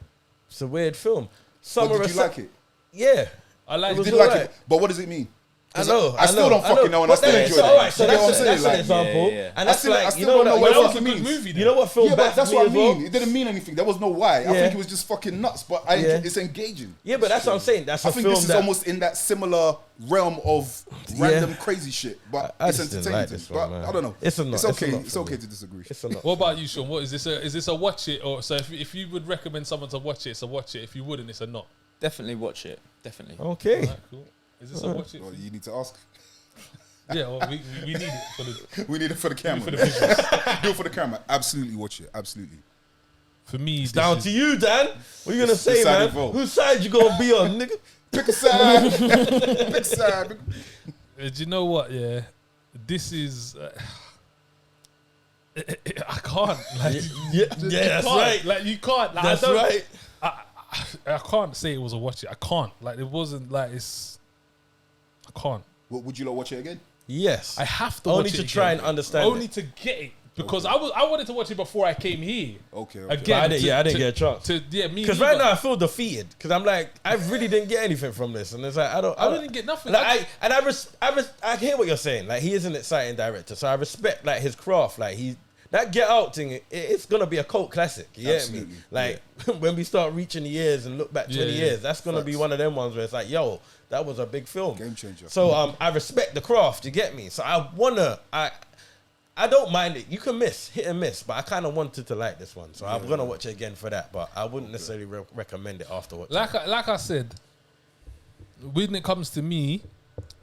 It's a weird film. Did you like it? Yeah. I like You it. did like it, but what does it mean? I know. I still don't fucking know, and I still enjoy it. All right, so You know what I'm that's saying? an Like, example. yeah. And that's I like, still you know don't know what what was a it good means. movie. You know what film Yeah, but backed that's me what I as well? mean. It didn't mean anything. There was no why. I think it was just fucking nuts. But it's engaging. Yeah, but that's what I'm saying. That's I a think film this is that almost in that similar realm of random crazy shit, but I it's just didn't entertaining. like this but one, man. I don't know. It's a not. It's okay. It's a not It's for okay me. to disagree. It's a lot. What about you, Sean? What is this? Is this a watch it, or so? If you would recommend someone to watch it, it's a watch it. If you wouldn't, it's a not. Definitely watch it. Definitely. Okay. Alright, cool. Is this a watch it? Well, you need to ask. Yeah, well, we need it for the. We need it for the camera. For the visuals. Do it for the camera. Absolutely watch it. Absolutely. For me, It's down to you, Dan. What are you gonna say, decided man? vote. Whose side you gonna be on, nigga? Pick a side. Pick a side. Do you know what? Yeah, this is. I can't. Like, Yeah, that's can't. right. Like, you can't. Like, That's I don't, right. I can't say it was a watch it. I can't. Like, it wasn't like it's. I can't. Would you lot watch it again? Yes. I have to Only watch it to try again. and understand Only it. to get it because I wanted to watch it before I came here. Okay. But Again, I didn't get a chance. me. Because right now I feel defeated. Because I'm like, I really didn't get anything from this, and it's like I didn't get nothing. Like, I hear what you're saying. Like, he is an exciting director, so I respect like his craft. Like, that Get Out thing, it's gonna be a cult classic. You get me? Absolutely. Like, when we start reaching the years and look back 20 years, that's gonna be one of them ones where it's like, yo, that was a big film, Game changer. So I respect the craft. You get me? So I don't mind it. You can hit and miss, but I kind of wanted to like this one, so I'm gonna watch it again for that. But I wouldn't necessarily recommend it after watching. Like I said, when it comes to me,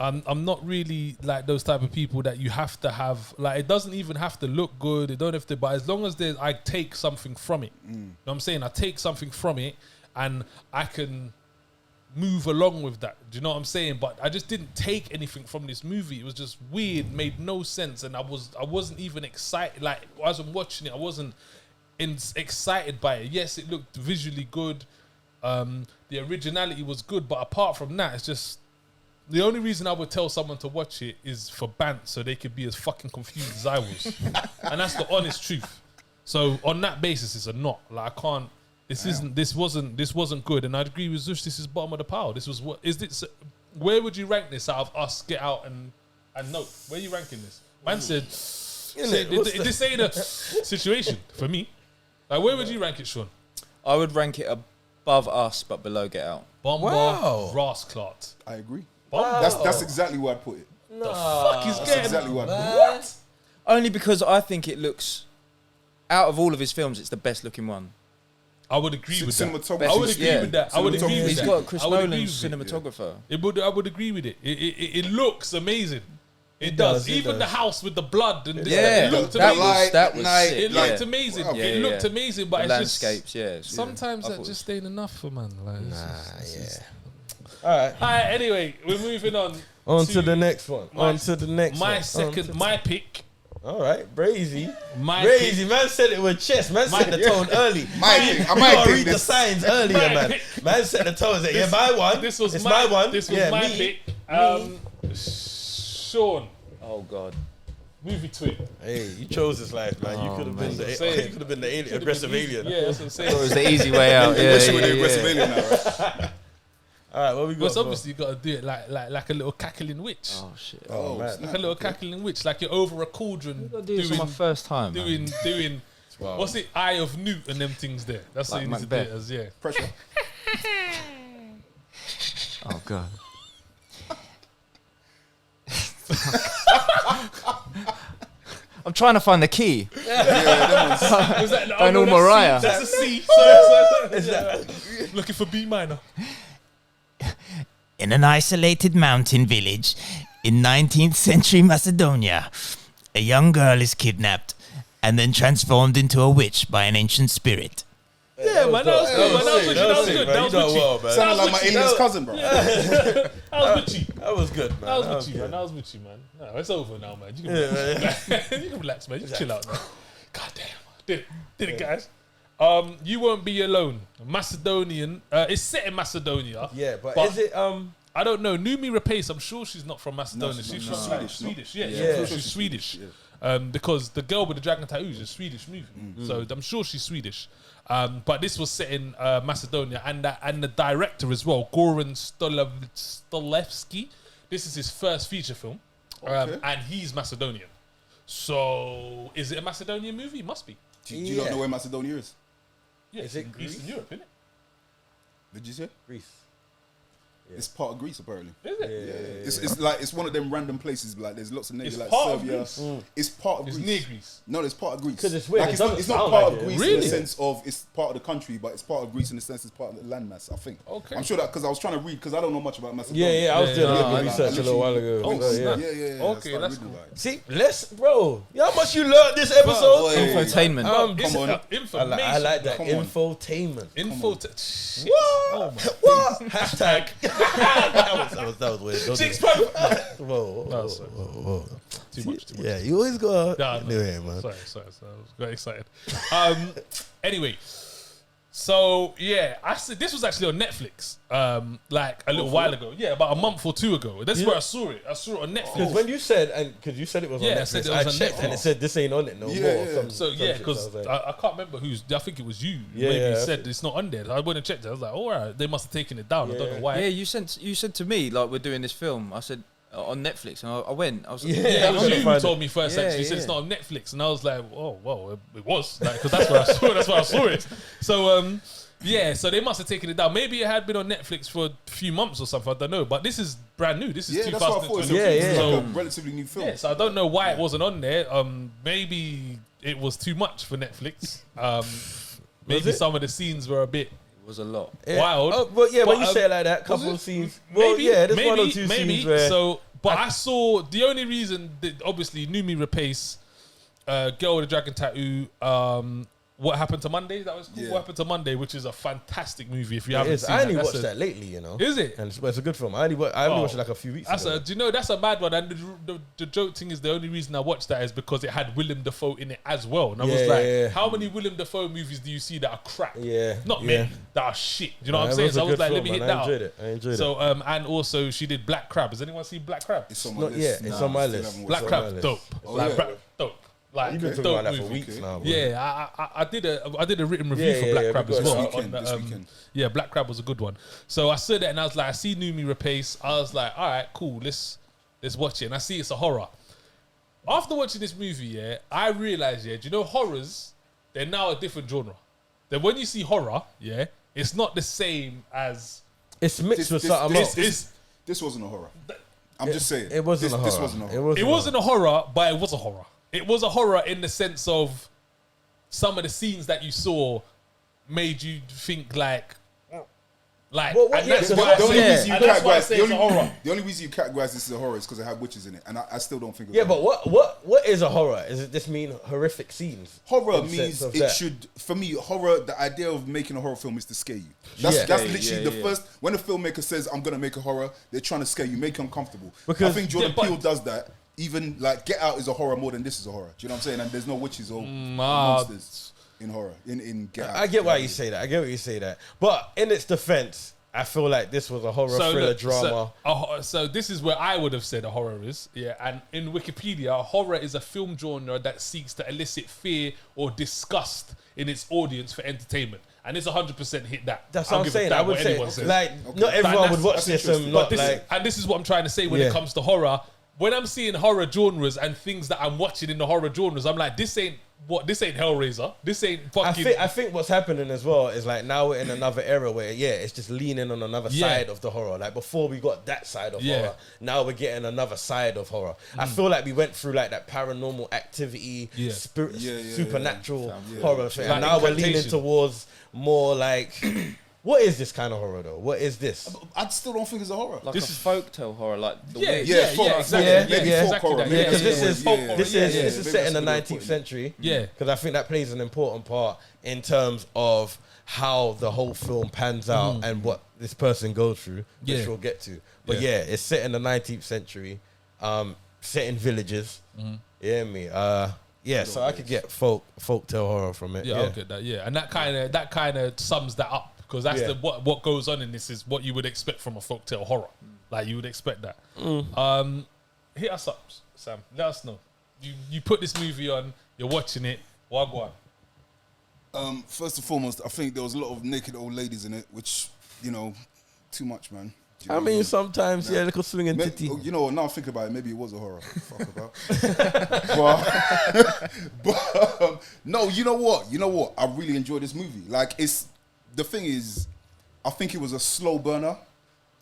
I'm not really like those type of people that you have to have. Like, it doesn't even have to look good. It don't have to. But as long as I take something from it, you know what I'm saying? I take something from it, and I can move along with that. Do you know what I'm saying? But I just didn't take anything from this movie. It was just weird, made no sense, and I wasn't even excited. Like, as I'm watching it, I wasn't excited by it. Yes, it looked visually good. The originality was good, but apart from that, it's just. The only reason I would tell someone to watch it is for bant, so they could be as fucking confused as I was, and that's the honest truth. So on that basis, it's a not. Like, I can't. This wasn't good, and I'd agree with Zush. This is bottom of the pile. This was what is this? Where would you rank this out of us? Get Out and Note. Where are you ranking this? Man said, this ain't a situation for me. Like, where would you rank it, Sean? I would rank it above Us, but below Get Out. Bomber, Wow. Rasclot. I agree. Bomber. That's exactly where I'd put it. The fuck is That's getting exactly where I'd put it. What? Only because I think it looks, out of all of his films, it's the best looking one. I would agree with that. Cinematography. I would agree with that. I would agree with He's that. got Chris I would agree Nolan's with it. cinematographer. I would agree with it. It looks amazing. It does, does. it Even does. the house with the blood and Yeah, it looked that amazing. was Night, sick. It yeah. looked amazing. Wow. Yeah, It looked yeah. amazing, but The it's just landscapes, yeah. sometimes I that thought just ain't enough for man. Like, All right. Alright, anyway, we're moving on. On to the next one. my- On to the next one. My second, my pick. All right, Brazy. My Brazy, pick. man said it with chest. Man set the tone early. My pick. I You might gotta pick read the this. signs earlier, My man. pick. Man set the tone. Say, yeah, my one. This was it's my one. This was yeah, my me. pick. Sean, Oh God. movie Twit. Hey, you chose this life, man. You Oh, could have man. been the Saying. you could have been the alien, aggressive alien. Yeah, that's what I'm saying. It was the easy way out. Yeah, Wish you yeah, were the yeah. aggressive alien now, right? All right, what we got? Because for- obviously you got to do it like a little cackling witch. Oh shit. Oh, man. Like a little cackling witch, like you're over a cauldron I do this on my first time. Man. doing Wow. what's it, Eye of Newt and them things there. That's Like what you need to do it Macbeth. as, yeah. Pressure. Oh God. I'm trying to find the key. Was that, I know Mariah. That's a C. Sorry. Looking for B minor. In an isolated mountain village in 19th century Macedonia, a young girl is kidnapped and then transformed into a witch by an ancient spirit. Yeah, man, that was good. Man, that was good. That was good. That was witchy. Sounded like my witchy. alien's cousin, bro. That was witchy. That was good, man. That was witchy, man. That was witchy, man. No, it's over now, man. You can relax. You can relax, man. Just chill out now. God damn. Did it, guys. You Won't Be Alone. Macedonian. It's set in Macedonia. Yeah, but is it I don't know. Numi Rapace, I'm sure she's not from Macedonia. she's She's not. from Swedish, no? Swedish. Yeah, Yeah. I'm sure she's Swedish. Because the girl with the dragon tattoo is a Swedish movie, so I'm sure she's Swedish. But this was set in Macedonia, and the director as well, Goran Stolevski. This is his first feature film, and he's Macedonian. So, is it a Macedonian movie? It must be. Do you not know where Macedonia is? Yeah, Is it in Greece? Eastern Europe, isn't it? Did you say? Greece? It's part of Greece, apparently. Is it? It's like it's one of them random places. Like there's lots of names It's like part of Serbia. Greece? It's part of It's Greece. near Greece. No, it's part of Greece. 'Cause it's weird. Like, It it's not, doesn't it's not sound part like of it. Greece in Really? the sense of it's part of the country, but it's part of Greece in the sense it's part of the landmass. I think. Okay. I'm sure that because I was trying to read because I don't know much about Macedonia. Yeah, I was doing a Yeah, little yeah, research a little while ago. Oh, So, snap. Yeah. Okay, I started that's reading cool. about it. See, bro. You know how much you learned this episode? boy. Infotainment. Come on. Information. I like that. Come on. Infotainment. Shit. What? What? Hashtag. that was weird. Don't do Six it. pack. Whoa. Too much. Yeah, you always go. Nah, Anyway, man. Sorry. I was very excited. Anyway, so yeah, I said this was actually on Netflix. Like a little while ago. Yeah, about a month or two ago. That's where I saw it. I saw it on Netflix. Because when you said, because you said it was on Yeah, I Netflix, said it I was on checked and Netflix. it said this ain't on it no Yeah, more. yeah. Some- So some yeah, shit, because I was like, I can't remember who's. I think it was you. Yeah, Maybe yeah. said it's not on there. I went and checked it. I was like, all right, they must have taken it down. I don't know why. Yeah, you said to me like we're doing this film. I said on Netflix, and I went. I was like, Yeah. Yeah, it was I'm you gonna who find told me first. Yeah, Actually, you said yeah. it's not on Netflix, and I was like, "Oh, well, it was," because that's where I saw it. That's where I saw it. So, yeah, so they must have taken it down. Maybe it had been on Netflix for a few months or something. I don't know, but this is brand new. This is Yeah, that's what I thought. 2020. It's Yeah. like a relatively new film. Yeah, so I don't know why it wasn't on there. Maybe it was too much for Netflix. Maybe it? some of the scenes were a bit it was a lot. yeah. wild. Oh, but yeah, when But, you say it like that, couple of scenes. Maybe, Well, yeah, there's one or two maybe. scenes where. So, but I saw the only reason that obviously Numi Rapace, Girl with a Dragon Tattoo, What Happened to Monday? That was cool. Yeah. What Happened to Monday, which is a fantastic movie. If you it haven't is. seen I only that, watched that lately, you know. Is it? And it's a good film. I only watched it like a few weeks ago. Do you know that's a mad one? And the joke thing is the only reason I watched that is because it had Willem Dafoe in it as well. And I was Yeah, like, yeah. how many Willem Dafoe movies do you see that are crap? Yeah, Not yeah. many that are shit. Do you know what I'm It saying? was So a I was good like, film, let me hit man. that I up. enjoyed it. I enjoyed it. So and also she did Black Crab. Has anyone seen Black Crab? It's on my Not list. yet. It's on my still list. haven't watched Black it. on my Crab, list. dope. Oh, yeah. Dope. Like You've been talking dope about that for movie. weeks now. Bro. Yeah, I did a written review Yeah, for yeah, Black yeah, Crab we as got well. it. This weekend. Yeah, Black Crab was a good one. So I saw that and I was like, I see Numi Rapace. I was like, all right, cool. Let's watch it. And I see it's a horror. After watching this movie, yeah, I realized, yeah, do you know horrors? They're now a different genre. That when you see horror, yeah, it's not the same as It's mixed with something else. This wasn't a horror. I'm just saying. It wasn't a horror. This wasn't a horror. It wasn't a horror, but it was a horror. It was a horror in the sense of some of the scenes that you saw made you think like. Well, and that's why I say it's a horror. The only reason you categorize this as a horror is because it had witches in it, and I still don't think. Yeah, but what is a horror? Is it just mean horrific scenes? Horror means it should. For me, horror. The idea of making a horror film is to scare you. That's literally the first. When a filmmaker says, "I'm gonna make a horror," they're trying to scare you, make you uncomfortable. Because I think Jordan Peele does that. Even like Get Out is a horror more than this is a horror. Do you know what I'm saying? And there's no witches or monsters. In horror, in Get Out. I get why you say that. I get what you say that. But in its defense, I feel like this was a horror thriller drama. So this is where I would have said a horror is. Yeah, and in Wikipedia, horror is a film genre that seeks to elicit fear or disgust in its audience for entertainment. And it's 100% hit that. That's what I'm saying. I would say, not everyone would watch this and not like... And this is what I'm trying to say when it comes to horror. When I'm seeing horror genres and things that I'm watching in the horror genres, I'm like, this ain't Hellraiser. This ain't fucking... I think what's happening as well is like now we're in another era where, it's just leaning on another side of the horror. Like before we got that side of horror, now we're getting another side of horror. I feel like we went through like that paranormal activity, supernatural horror thing. And now we're leaning towards more like... What is this kind of horror though? What is this? I still don't think it's a horror. Like this is folktale horror, like the exactly. Because this is set in the 19th century. Yeah, because I think that plays an important part in terms of how the whole film pans out and what this person goes through, which we'll get to. But it's set in the 19th century, set in villages. Yeah, me. So I could get folktale horror from it. Yeah, I'll get that. Yeah, and that kind of sums that up. Because that's what goes on in this is what you would expect from a folktale horror. Like you would expect that. Hit us up, Sam. Let us know. You put this movie on, you're watching it, wagwan. First and foremost, I think there was a lot of naked old ladies in it, which, too much, man. I mean, sometimes, little swinging titty. Now I'm thinking about it, maybe it was a horror. Fuck about. but no, you know what? I really enjoyed this movie. Like, the thing is, I think it was a slow burner,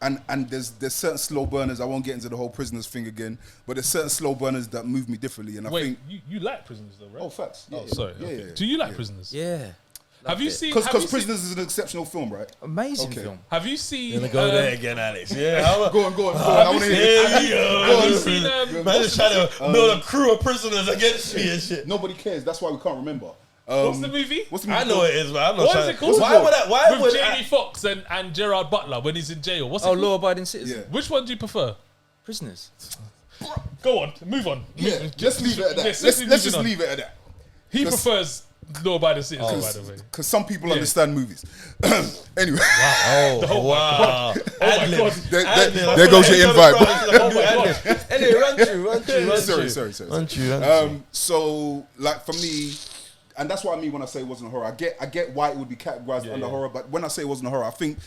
and there's certain slow burners. I won't get into the whole Prisoners thing again, but there's certain slow burners that move me differently. And I think you like Prisoners though, right? Oh, facts. Sorry. Okay. Do you like Prisoners? Yeah. Have you seen? Because Prisoners is an exceptional film, right? Amazing film. Have you seen? Gonna go there again, Alex. Yeah. Go on. I want to hear. Have you seen? Man, just trying to build a crew of prisoners against me and shit. Nobody cares. That's why we can't remember. What's the movie? I know it is, but I'm not What trying. is it called? Why would Jamie Foxx and Gerard Butler when he's in jail? What's it called? Law Abiding Citizen. Yeah. Which one do you prefer? Prisoners. Go on, move on. Yeah, let's leave it at that. Let's Let's just leave it at that. He prefers Law Abiding Citizen, by the way. Because some people understand movies. Anyway. Wow. Oh my God. There goes your invite. Anyway, run through. Sorry. So, like, for me, and that's what I mean when I say it wasn't a horror. I get why it would be categorized under horror, but when I say it wasn't a horror, I think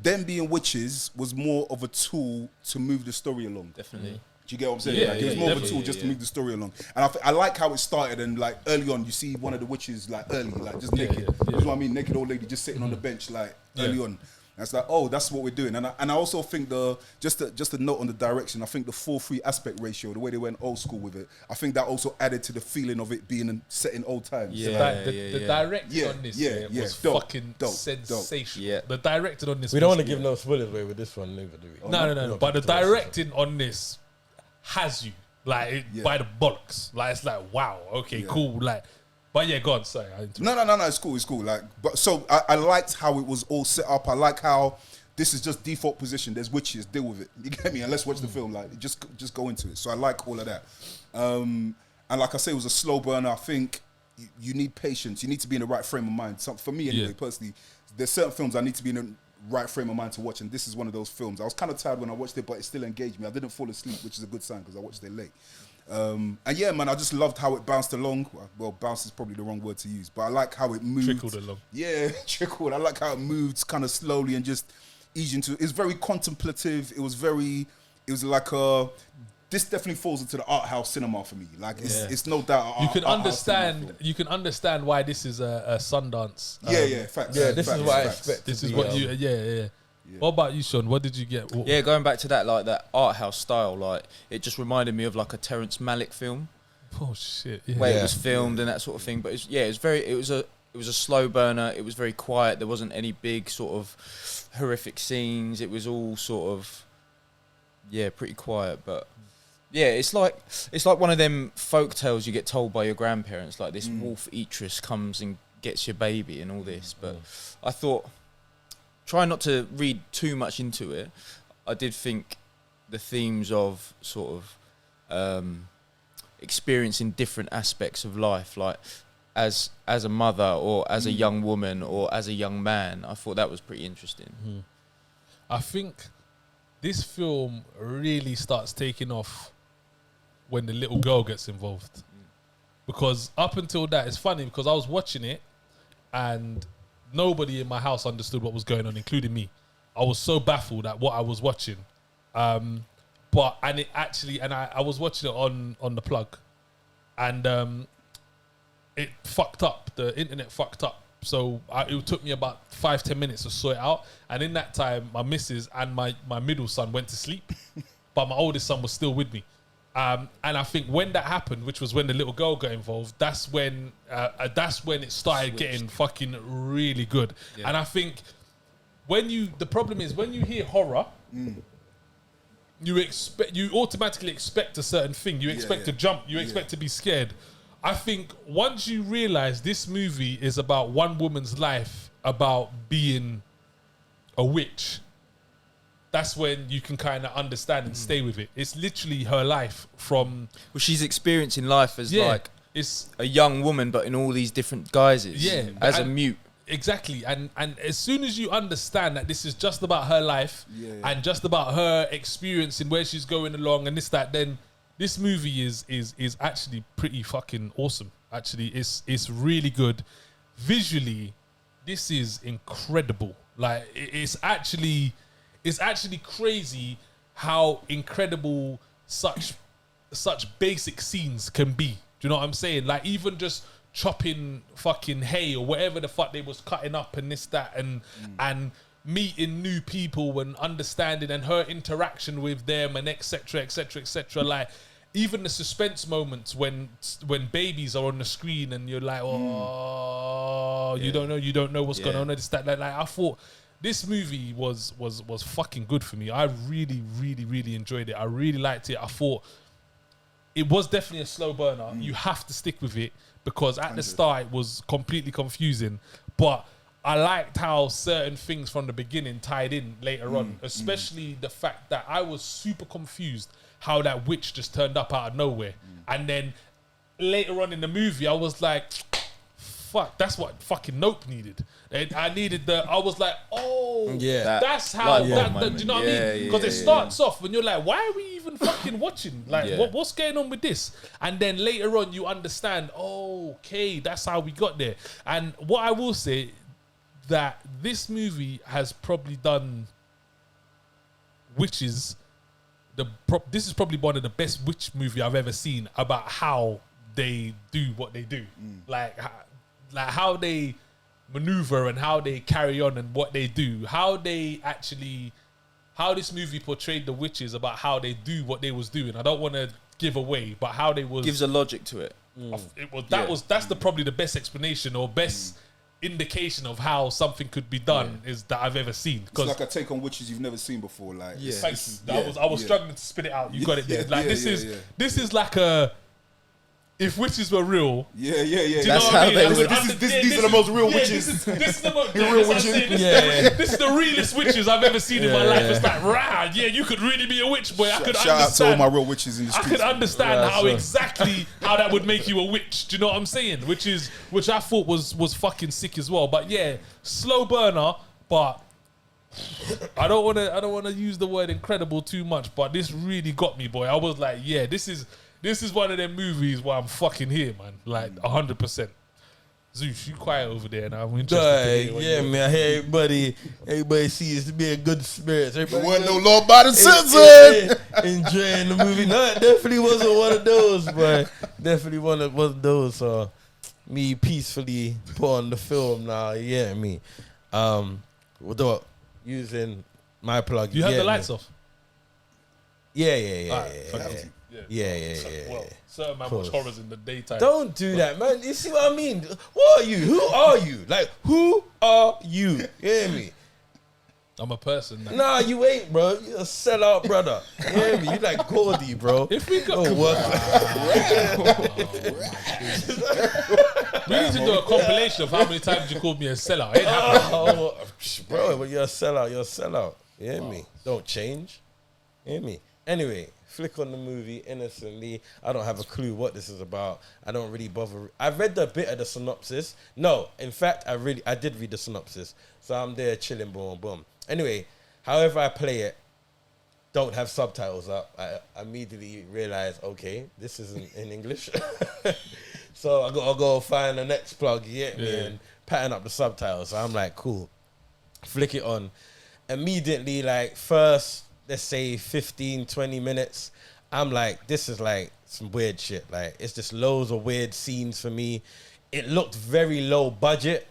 them being witches was more of a tool to move the story along. Definitely. Do you get what I'm saying? It was more of a tool just to move the story along. And I like how it started, and like early on, you see one of the witches like just naked. You know what I mean? Naked old lady just sitting on the bench like early on. And it's like, oh, that's what we're doing. And I also think just a note on the direction, I think the 4:3 aspect ratio, the way they went old school with it, I think that also added to the feeling of it being set in old times. The directing on this was fucking sensational. Yeah. The directing on this. We don't want to give no spoilers away with this one, neither, do we? No. But the directing on this has you by the bollocks. Like it's like, wow, okay, cool. Like, but yeah, go on. Sorry, no. It's cool. Like, but so I liked how it was all set up. I like how this is just default position. There's witches, deal with it. You get me? And let's watch the film. Like, just go into it. So I like all of that. And like I say, it was a slow burner. I think you need patience. You need to be in the right frame of mind. So for me, anyway, personally, there's certain films I need to be in the right frame of mind to watch, and this is one of those films. I was kind of tired when I watched it, but it still engaged me. I didn't fall asleep, which is a good sign because I watched it late. And yeah, man, I just loved how it bounced along. Well, bounce is probably the wrong word to use, but I like how it moved. Trickled along. Yeah, trickled. I like how it moved kind of slowly and just eased into it. It's very contemplative. It was like this definitely falls into the art house cinema for me. Like it's no doubt. You can understand why this is a Sundance. Facts. Yeah, this is what I expect. This is what you. Yeah. What about you, Sean? What did you get? Yeah, going back to that, like that art house style, like it just reminded me of like a Terrence Malick film. Oh shit! Where it was filmed and that sort of thing. But it was a slow burner. It was very quiet. There wasn't any big sort of horrific scenes. It was all sort of pretty quiet. But yeah, it's like one of them folk tales you get told by your grandparents. Like this wolf eatress comes and gets your baby and all this. But I thought, try not to read too much into it. I did think the themes of sort of experiencing different aspects of life, like as a mother or as a young woman or as a young man, I thought that was pretty interesting. I think this film really starts taking off when the little girl gets involved. Because up until that, it's funny because I was watching it and nobody in my house understood what was going on, including me. I was so baffled at what I was watching. I was watching it on the plug, and it fucked up. The internet fucked up, so it took me about 5-10 minutes to sort it out. And in that time, my missus and my middle son went to sleep, but my oldest son was still with me. And I think when that happened, which was when the little girl got involved, that's when it started getting fucking really good. Yeah. And I think the problem is when you hear horror. You automatically expect a certain thing. You expect to jump. You expect to be scared. I think once you realize this movie is about one woman's life, about being a witch, that's when you can kind of understand and stay with it. It's literally her life from... Well, she's experiencing life as it's a young woman, but in all these different guises. Yeah. As a mute. Exactly, and as soon as you understand that this is just about her life and just about her experiencing where she's going along and that, then this movie is actually pretty fucking awesome. Actually, it's really good. Visually, this is incredible. Like it's actually crazy how incredible such basic scenes can be. Do you know what I'm saying? Like even just chopping fucking hay or whatever the fuck they was cutting up and and meeting new people and understanding and her interaction with them and etc. Like even the suspense moments when babies are on the screen and you're like, you don't know what's going on. Like I thought this movie was fucking good for me. I really, really, really enjoyed it. I really liked it. I thought it was definitely a slow burner. You have to stick with it. Because at the start it was completely confusing, but I liked how certain things from the beginning tied in later on, especially the fact that I was super confused how that witch just turned up out of nowhere. And then later on in the movie, I was like, fuck, that's what fucking Nope needed. And I was like, that's how, do you know what I mean? Because it starts off when you're like, why are we even fucking watching? Like, what's going on with this? And then later on, you understand, okay, that's how we got there. And what I will say, that this movie has probably done witches, this is probably one of the best witch movie I've ever seen about how they do what they do. Like how they maneuver and how they carry on and what they do, how this movie portrayed the witches, about how they do what they was doing. I don't want to give away, but how they was... Gives a logic to it. That's probably the best explanation or best indication of how something could be done is that I've ever seen. It's like a take on witches you've never seen before. Like, thank you. I was struggling to spit it out. You got it there. Like this is like a... If witches were real, do you That's know what how I mean? they would. These are the most real witches. This is the most real witches. This is the realest witches I've ever seen in my life. It's like, you could really be a witch, boy. I could Shout out to all my real witches in the streets. I could understand how that would make you a witch. Do you know what I'm saying? Which I thought was fucking sick as well. But yeah, slow burner. But I don't want to use the word incredible too much. But this really got me, boy. I was like, This is one of them movies where I'm fucking here, man. Like 100%. Zeus, you quiet over there now. I'm interested. Man. I hear everybody sees to be a good spirit. There wasn't no law by the citizen. Enjoying the movie. No, it definitely wasn't one of those, but definitely one of those. So me peacefully put on the film now. Yeah, me. Without using My plug. You have the lights off. Yeah. Well, certain man watch horrors in the daytime. Don't do that, man. You see what I mean? What are you? Who are you? Like, who are you? You hear me? I'm a person. Now. Nah, you ain't, bro. You're a sellout, brother. You hear me? You like Gordy, bro. If we got we need to do a compilation of how many times you called me a sellout. Ain't happening. Bro, but you're a sellout. You're a sellout. You hear me? Don't change. You hear me? Anyway, flick on the movie innocently. I don't have a clue what this is about. I don't really bother. I read a bit of the synopsis. No, in fact, I did read the synopsis. So I'm there chilling, boom, boom. Anyway, however I play it, don't have subtitles up. I immediately realized, okay, this isn't in English. So I gotta go find the next plug, you get me, and pattern up the subtitles. So I'm like, cool. Flick it on. Immediately, like, first, let's say 15, 20 minutes, I'm like, this is like some weird shit. Like, it's just loads of weird scenes for me. It looked very low budget.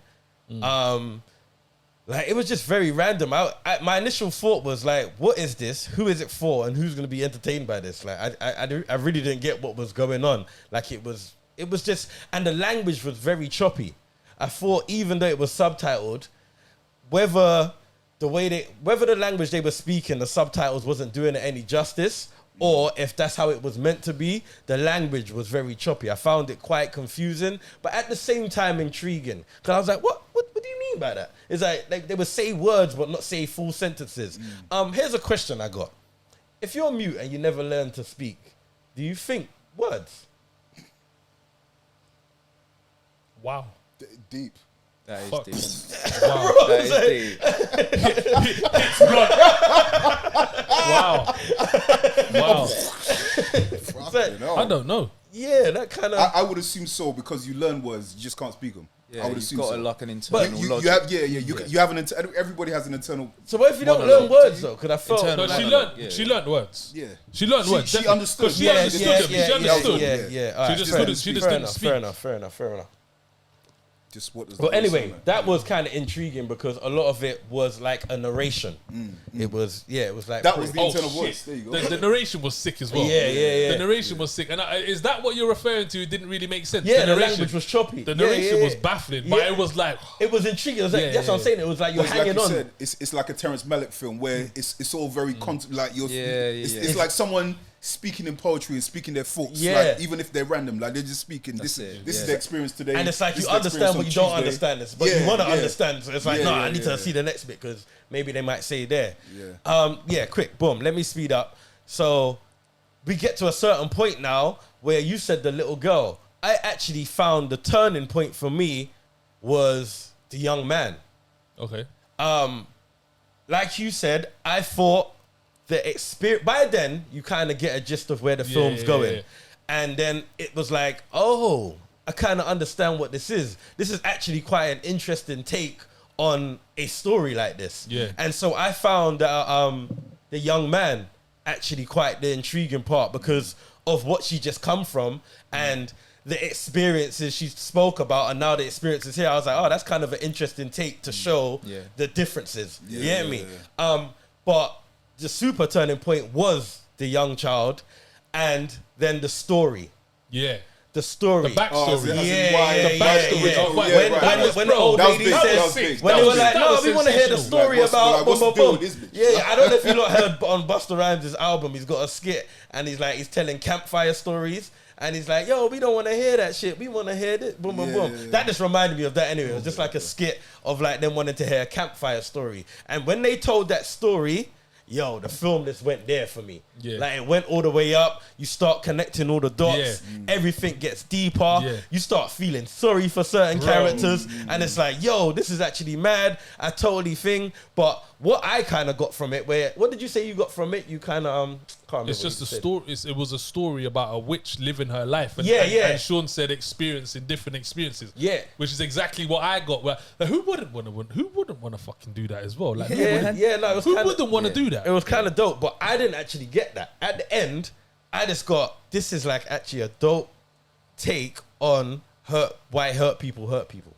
Like, it was just very random. My initial thought was like, what is this? Who is it for? And who's going to be entertained by this? Like, I really didn't get what was going on. Like, it was just, and the language was very choppy. I thought even though it was subtitled, whether the language they were speaking, the subtitles wasn't doing it any justice, or if that's how it was meant to be, the language was very choppy. I found it quite confusing, but at the same time intriguing. Because I was like, what do you mean by that? It's like they would say words but not say full sentences. Here's a question I got. If you're mute and you never learn to speak, do you think words? Wow. Deep. That is Fuck. deep. Wow. That is deep. Wow. Fucking hell. I don't know. Yeah, that kind of... I would assume so because you learn words, you just can't speak them. Yeah, I would you've assume got so. like an internal You logic. have, you have everybody has an internal. So what if you don't Monologue. learn words though? Because I felt... Internal No, monologue. she learned words. Yeah. She learned words. She definitely. understood. 'Cause She understood them. She understood. Yeah. All right, She just fair couldn't. She just fair didn't enough, speak. fair enough. Just what does But the voice anyway, sound like? that was kind of intriguing because a lot of it was like a narration. It was like... That was the Oh internal shit! voice. There you go. The narration was sick as well. Yeah. The narration was sick, and is that what you're referring to? It didn't really make sense. Yeah, the narration language was choppy. The narration Yeah. was baffling, but it was like It was intriguing. It was like, Yeah, that's what I'm yeah. saying. It was like you're Like hanging you on. said, it's like a Terrence Malick film where it's all very like you're. Yeah. It's like someone speaking in poetry and speaking their thoughts. Yeah. Like, even if they're random, like they're just speaking. This it, is yeah. the experience today. And it's like this you is the understand, but experience you on don't Tuesday. understand this. But Yeah, you want to yeah. understand. So it's like, Yeah, no, yeah, I need yeah. to see the next bit because maybe they might say there. Yeah. Quick, boom. Let me speed up. So we get to a certain point now where you said the little girl. I actually found the turning point for me was the young man. okay. Like you said, I thought the experience, by then you kind of get a gist of where the film's going. yeah. And then it was like, oh, I kind of understand what this is. This is actually quite an interesting take on a story like this. Yeah. And so I found that the young man actually quite the intriguing part because of what she just come from and the experiences she spoke about and now the experiences here. I was like, oh, that's kind of an interesting take to show the differences. You get me? But the super turning point was the young child and then the story. Yeah. The story. The backstory. The backstory. When the old That was lady big, said, that was big. when That they were was like, big. no, That we was want to hear the sensational. story Like, about what's the deal with this bitch? Yeah, I don't know if you lot heard on Busta Rhymes' album, he's got a skit and he's telling campfire stories. And he's like, yo, we don't want to hear that shit. We want to hear this. Boom, boom, boom. Yeah. That just reminded me of that anyway. It was just like a skit of like them wanting to hear a campfire story. And when they told that story, yo, the film just went there for me. Yeah. Like it went all the way up. You start connecting all the dots. Yeah. Everything gets deeper. Yeah. You start feeling sorry for certain characters. And it's like, yo, this is actually mad. I totally think. But what I kind of got from it, what did you say you got from it? You kind of, can't remember. It's just a what you said. story. It was a story about a witch living her life. And, Yeah, and, yeah. And Sean said experiencing different experiences. Yeah. Which is exactly what I got. Like, who wouldn't want to fucking do that as well? Like, No, it was who kinda, wouldn't want to do that? It was kind of dope, but I didn't actually get that. At the end, I just got, this is like actually a dope take on why hurt people hurt people.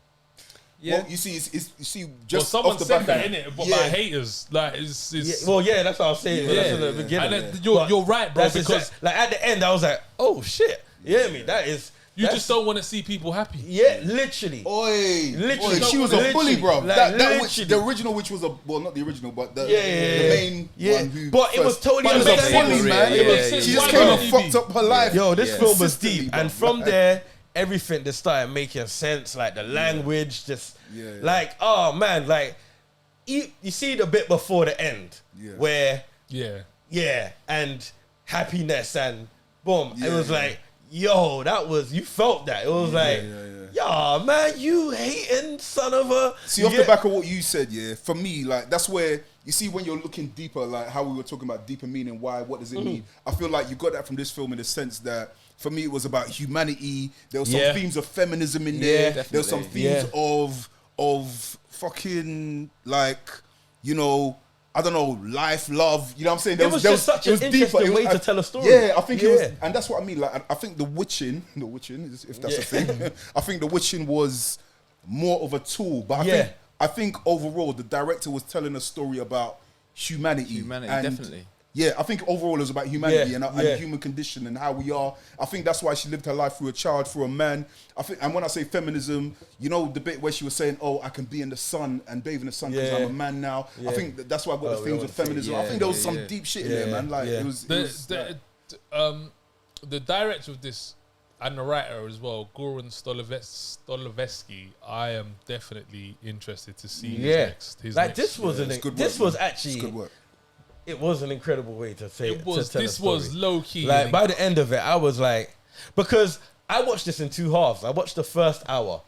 Yeah. Well, you see, you see, Well, just someone off the said back that, of innit? But yeah. by haters, like, it's Yeah, well, yeah, that's what I was saying. Yeah. That's in the beginning. And then you're right, bro, That's because like at the end, I was like, oh shit, you hear me? you just don't want to see people happy. Yeah, literally. Oi, Literally. she was a bully, bro. Like, That witch, literally. the original witch was well, not the original, but the Yeah. main one who. But it was totally But it was a understandable. bully, man. Yeah. She just Why came not and EB? fucked up her life. Yo, this film was Consistently, deep, bro. and from there, everything just started making sense. Like the language, just like, oh man, like you see the bit before the end where and happiness and boom, it was like, yo, that was, you felt that. It was like, yeah, man, you hating son of a. See, off the back of what you said, for me, like, that's where, you see, when you're looking deeper, like how we were talking about deeper meaning, why, what does it mean? I feel like you got that from this film in the sense that, for me, it was about humanity. There were some themes of feminism in there. There were some themes of fucking, like, you know, I don't know, life, love. You know what I'm saying? It was just such an interesting way to tell a story. Yeah, I think it was, and that's what I mean. Like, I think the witching, if that's a thing, I think the witching was more of a tool. But I think overall, the director was telling a story about humanity. Humanity, and definitely. Yeah, I think overall it was about humanity and the human condition and how we are. I think that's why she lived her life through a child, through a man. I think, and when I say feminism, you know the bit where she was saying, "Oh, I can be in the sun and bathe in the sun because I'm a man now." I think that's why I got the themes of feminism. I think there was some deep shit in there, man. Like it was. The director of this and the writer as well, Goran Stolevetsky. I am definitely interested to see his next. His like next, this was this was actually good work. It was an incredible way to say it. Was to tell this a story. was low key? Like by the end of it, I was like, because I watched this in two halves. I watched the first hour,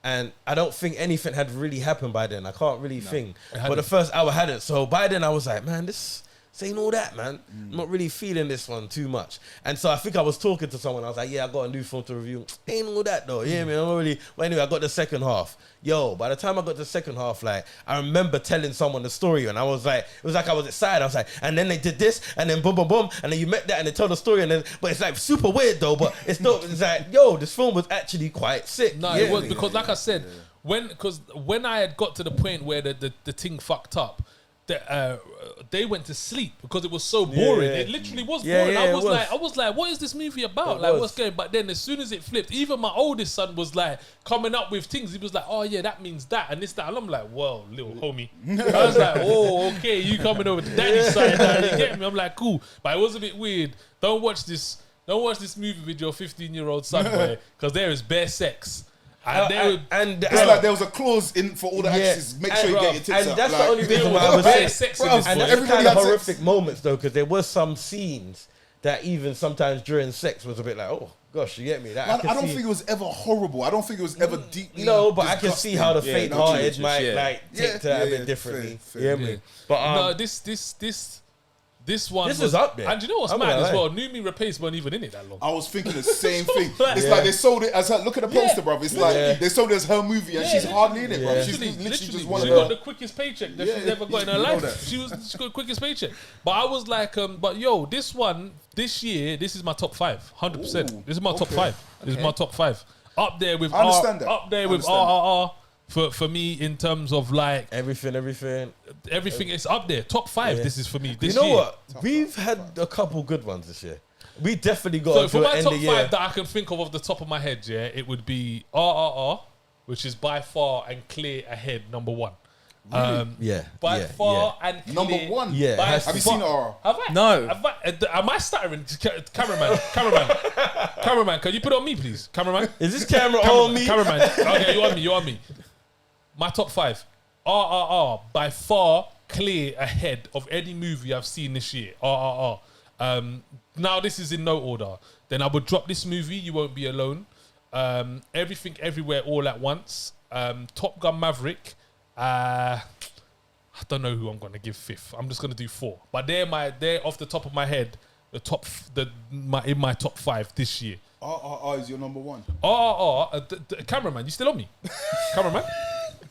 and I don't think anything had really happened by then. I can't really think, but the first hour hadn't. So by then, I was like, man, this ain't all that, man. I'm not really feeling this one too much. And so I think I was talking to someone. I was like, yeah, I got a new film to review. Ain't all that though. Yeah, man. I'm not really. Well, anyway, I got the second half. Yo, by the time I got to the second half, like, I remember telling someone the story, and I was like, it was like I was excited. I was like, and then they did this, and then boom, boom, boom, and then you met that, and they told the story, and then, but it's like super weird though, but it's not, it's like, yo, this film was actually quite sick. No, it was because, like I said, when I had got to the point where the thing fucked up, they went to sleep because it was so boring. It literally was boring. I was like, what is this movie about? What's going? But then as soon as it flipped, even my oldest son was like coming up with things. He was like, oh yeah, that means that and this, that. And I'm like, well, little homie. I was like, oh, okay, you coming over to daddy's side now, you get me? I'm like, cool. But it was a bit weird. Don't watch this movie with your 15-year-old son, boy, because there is bare sex. It's like there was a clause in for all the actors. Make sure you get your tits and out. that's like, the only reason why I was saying sex in this. And Boy. that's kind of horrific moments though, because there was some scenes that even sometimes during sex was a bit like, oh gosh, you get me? That I don't think it was ever horrible. I don't think it was ever deeply. No, but I can disgusting. see how the faint-hearted might take to a bit differently. Fair. You hear me? But no, this one is up there. And you know what's mad as well? New Me Repace weren't even in it that long. I was thinking the same thing. It's like they sold it as her. Look at the poster, bruv. It's like they sold it as her movie, and she's hardly in it, bruv. She's literally just one. She got the quickest paycheck that she's ever got in her life. She got the quickest paycheck. But I was like, but yo, this one this year, this is my top 5, 100%. This is my top 5. This is my top 5. Up there with RRR. For me, in terms of like everything is up there. Top 5. This is for me. This you know year. what? We've had a couple good ones this year. We definitely got for my end top of 5 that I can think of off the top of my head. Yeah, it would be RRR, which is by far and clear ahead number 1. By far and clear number 1. Yeah, have you seen RRR? Have I? No. Am I stuttering? Cameraman, can you put it on me, please? Cameraman, is this camera on me? Cameraman, okay, you on me. My top 5, RRR, by far clear ahead of any movie I've seen this year. RRR. Now this is in no order. Then I would drop this movie, You Won't Be Alone. Everything, Everywhere, All at Once. Top Gun Maverick. I don't know who I'm gonna give 5th. I'm just gonna do 4. But they're off the top of my head. In my top 5 this year. RRR is your number 1. RRR. Cameraman, you still on me? Cameraman.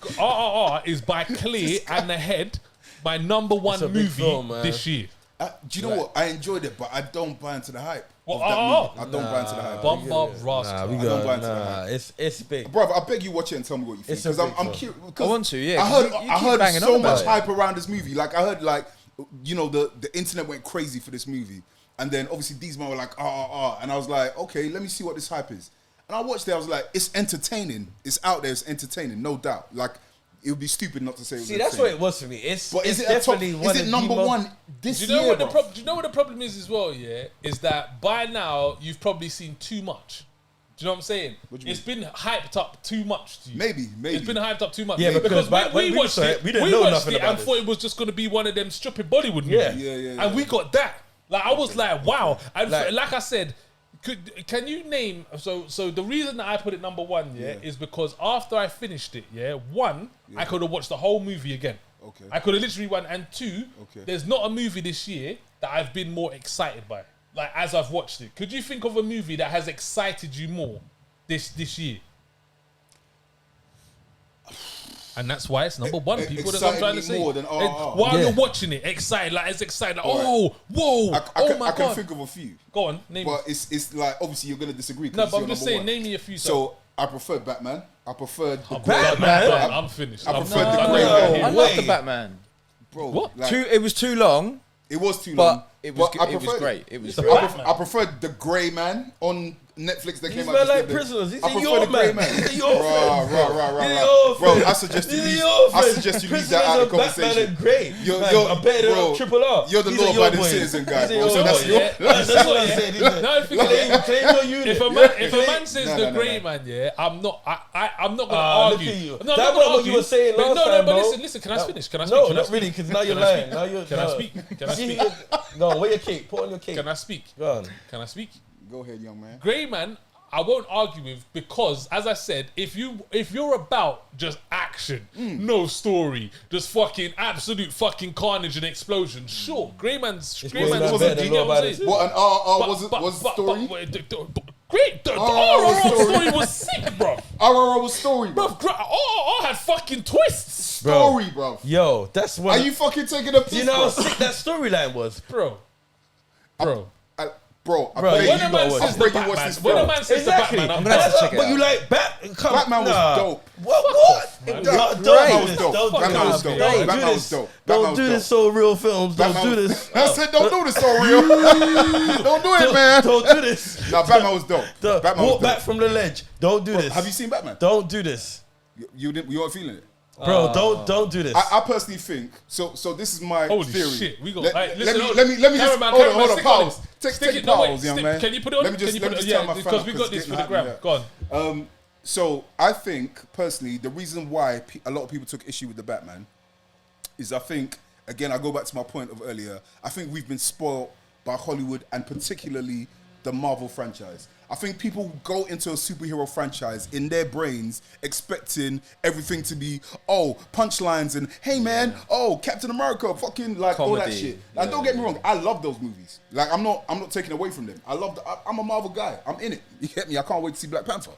RRR is by clear and ahead my number 1 movie film, this year. Do you know what? I enjoyed it, but I don't buy into the hype. Well, I don't buy into the hype. Bumba Rascal. I don't buy into the hype. It's big. Bro, I beg you watch it and tell me what you think. Because I'm curious. I want to, yeah. I heard so much it. hype around this movie. Like, I heard, like, you know, the internet went crazy for this movie. And then, obviously, these men were like, And I was like, okay, let me see what this hype is. And I watched it. I was like, it's entertaining. It's out there. It's entertaining, no doubt. Like, it would be stupid not to say it was See, that's what it was for me. It's definitely one of the number one this year, do you know what the problem is as well, yeah? Is that by now, you've probably seen too much. Do you know what I'm saying? It's been hyped up too much to you. Maybe. It's been hyped up too much. Yeah, because when we watched it, we didn't know nothing about and it. thought it was just going to be one of them stupid Bollywood movies. Yeah. And we got that. Like, I was like, wow. And Like- like I said, can you name... So the reason that I put it number one, is because after I finished it, I could have watched the whole movie again. Okay. I could have literally won. And two, Okay. there's not a movie this year that I've been more excited by. Like, as I've watched it. Could you think of a movie that has excited you more this year? And that's why it's number one. People, that's what I'm trying to say. More than RRR. While you're watching it, excited, like it's excited. Like, oh, whoa, I can think of a few. Go on, name. But it's like, obviously you're gonna disagree. No, but I'm just saying, name me a few. So I preferred Batman. I preferred the Batman? I'm finished. I I'm preferred finished. the I'm Grey not- Man. I love the Batman. Bro, What? like, It was too long, it was too long. but it was I it was preferred great. It was a great. Batman. I preferred the Grey Man on Netflix that These came out. men just like the other day. prisoners. These I are prefer your the Grey men. Man. These are your friends. Right. Bro, I suggest you These are leave. your I friends. suggest you leave Prisoners that out of the are Batman conversation. and Grey. You're I bet bro, triple R. You're the These are your law-abiding boys. citizen guy, These are bro. So your that's boys, your. yeah? That's what I said. No, I think Claim your unit. if a man says No, the no, no, Grey no. Man, I'm not gonna Look argue. at you. No, I'm That not was gonna what argue. you were saying But last time, but bro. listen. Can I finish? Can I speak? No, Can I not speak? really, because now you're Can I lying. Now you're. Can I speak? Can I speak? Go on, wear your cape. Put on your cape. Can I speak? Go on. Can I speak? Go ahead, young man. Grey Man, I won't argue with, because, as I said, if you're about just action, no story, just fucking absolute fucking carnage and explosion, sure, Grey Man's It's do you better get than what I'm Law-Abiding saying? What an RRR was the story? Great, the RRR story was sick, bro. RRR was story, bro. Bro, RRR had fucking twists, Story, bro. Yo, that's one. Are you fucking taking a piss, You know how bro? sick that storyline was? bro. Bro, I Bro, beg When you a man watch says this. the I beg you watch Batman, this when a film. man says Exactly. the Batman, I'm gonna have to check it But out. you like Batman was dope. What? Batman Don't was do dope. this. Batman was dope. Don't Batman do was this. dope. Don't do this so real films. Don't do this. I said, don't do this so real. Don't do it, man. Don't do this. Nah, Batman was dope. Batman was Walk back dope. from the ledge. Don't do this. Have you seen Batman? Don't do this. You weren't feeling it. Bro, don't do this. I personally think so. This is my Holy theory. shit, we got. Let listen, me just cameraman, hold cameraman, on, stick on pause. it. Take it. No, wait, pause, young stick- man. Can you put it on? Let me just Can you put it? tell my Because fella, we got this for the getting gram. hot, Go on. So I think personally, the reason why a lot of people took issue with the Batman is, I think, again, I go back to my point of earlier. I think we've been spoiled by Hollywood and particularly the Marvel franchise. I think people go into a superhero franchise in their brains expecting everything to be, punchlines and, hey man, Captain America, fucking like all that Comedy. shit. And don't get me wrong, I love those movies. Like I'm not taking away from them. I'm a Marvel guy. I'm in it. You get me? I can't wait to see Black Panther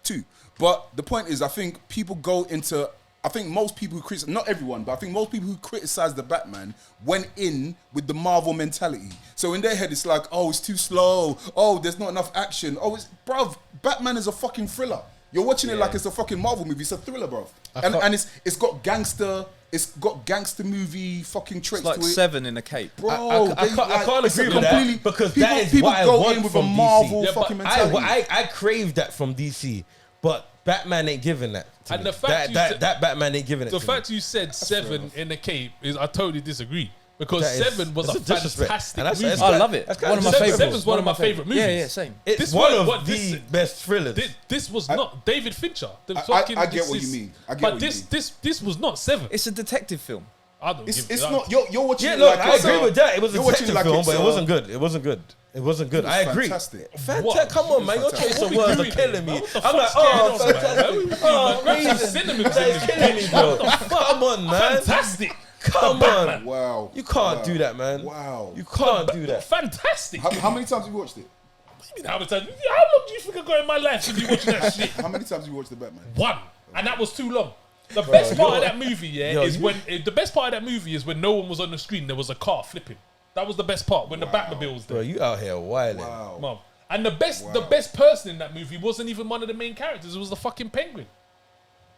2. But the point is, I think people go into, I think most people who criticize, not everyone, but I think most people who criticize the Batman went in with the Marvel mentality. So in their head, it's like, it's too slow. There's not enough action. Bruv, Batman is a fucking thriller. You're watching it like it's a fucking Marvel movie. It's a thriller, bruv. And it's got gangster movie fucking traits It's like to it. Seven in a cape. Bro, I can't it's a agree with that, because people, that is people what I go want in with from a DC. Marvel Yeah, but fucking mentality. I crave that from DC, but Batman ain't giving that to And me. the fact that Batman ain't giving it The to fact me. you said Seven in the Cape is, I totally disagree. Because That is- Seven was that's a a disrespect. fantastic And that's- movie. that's I love it. That's One of my kinda favorites. Seven's one of my favorite movies. Yeah, same. It's This one one- of what the this- best thrillers. This was not David Fincher. I get what you mean. I get but what you this mean. this was not Seven. It's a detective film. I don't It's give it not, you're watching Yeah, it look, like I it's agree a- with that. It was a you're watching detective it like film, it's but it a- wasn't good. It wasn't good. It wasn't good. was I agree. fantastic. What? Come on, man. Your Fantastic. choice of What words we are doing killing here, me. man? What the I'm like, fuck's going on, man? fantastic. Grab some Amazing. cinnamon That sticks is and killing me, bro. Come on, man. Fantastic. Come on. Wow. You can't do that, man. Wow. You can't do that. Fantastic. How many times have you watched it? What do you mean, how many times? How long do you think I got in my life to be watching that shit? How many times have you watched the Batman? One, and that was too long. The best part of that movie, Yo, is when the best part of that movie is when no one was on the screen. There was a car flipping. That was the best part when the Batmobile was there. Bro, you out here wilding. Wow. Mom. And the best person in that movie wasn't even one of the main characters. It was the fucking Penguin.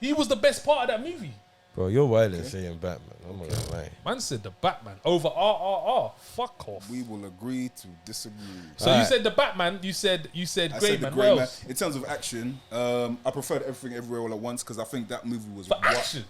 He was the best part of that movie. Bro, you're wilding saying Batman. I'm not gonna lie. Man said the Batman over RRR. Fuck off. We will agree to disagree. So you said the Batman. You said I Grey said the Man. Grey What Man. else? In terms of action, I preferred Everything Everywhere All at Once because I think that movie was For action.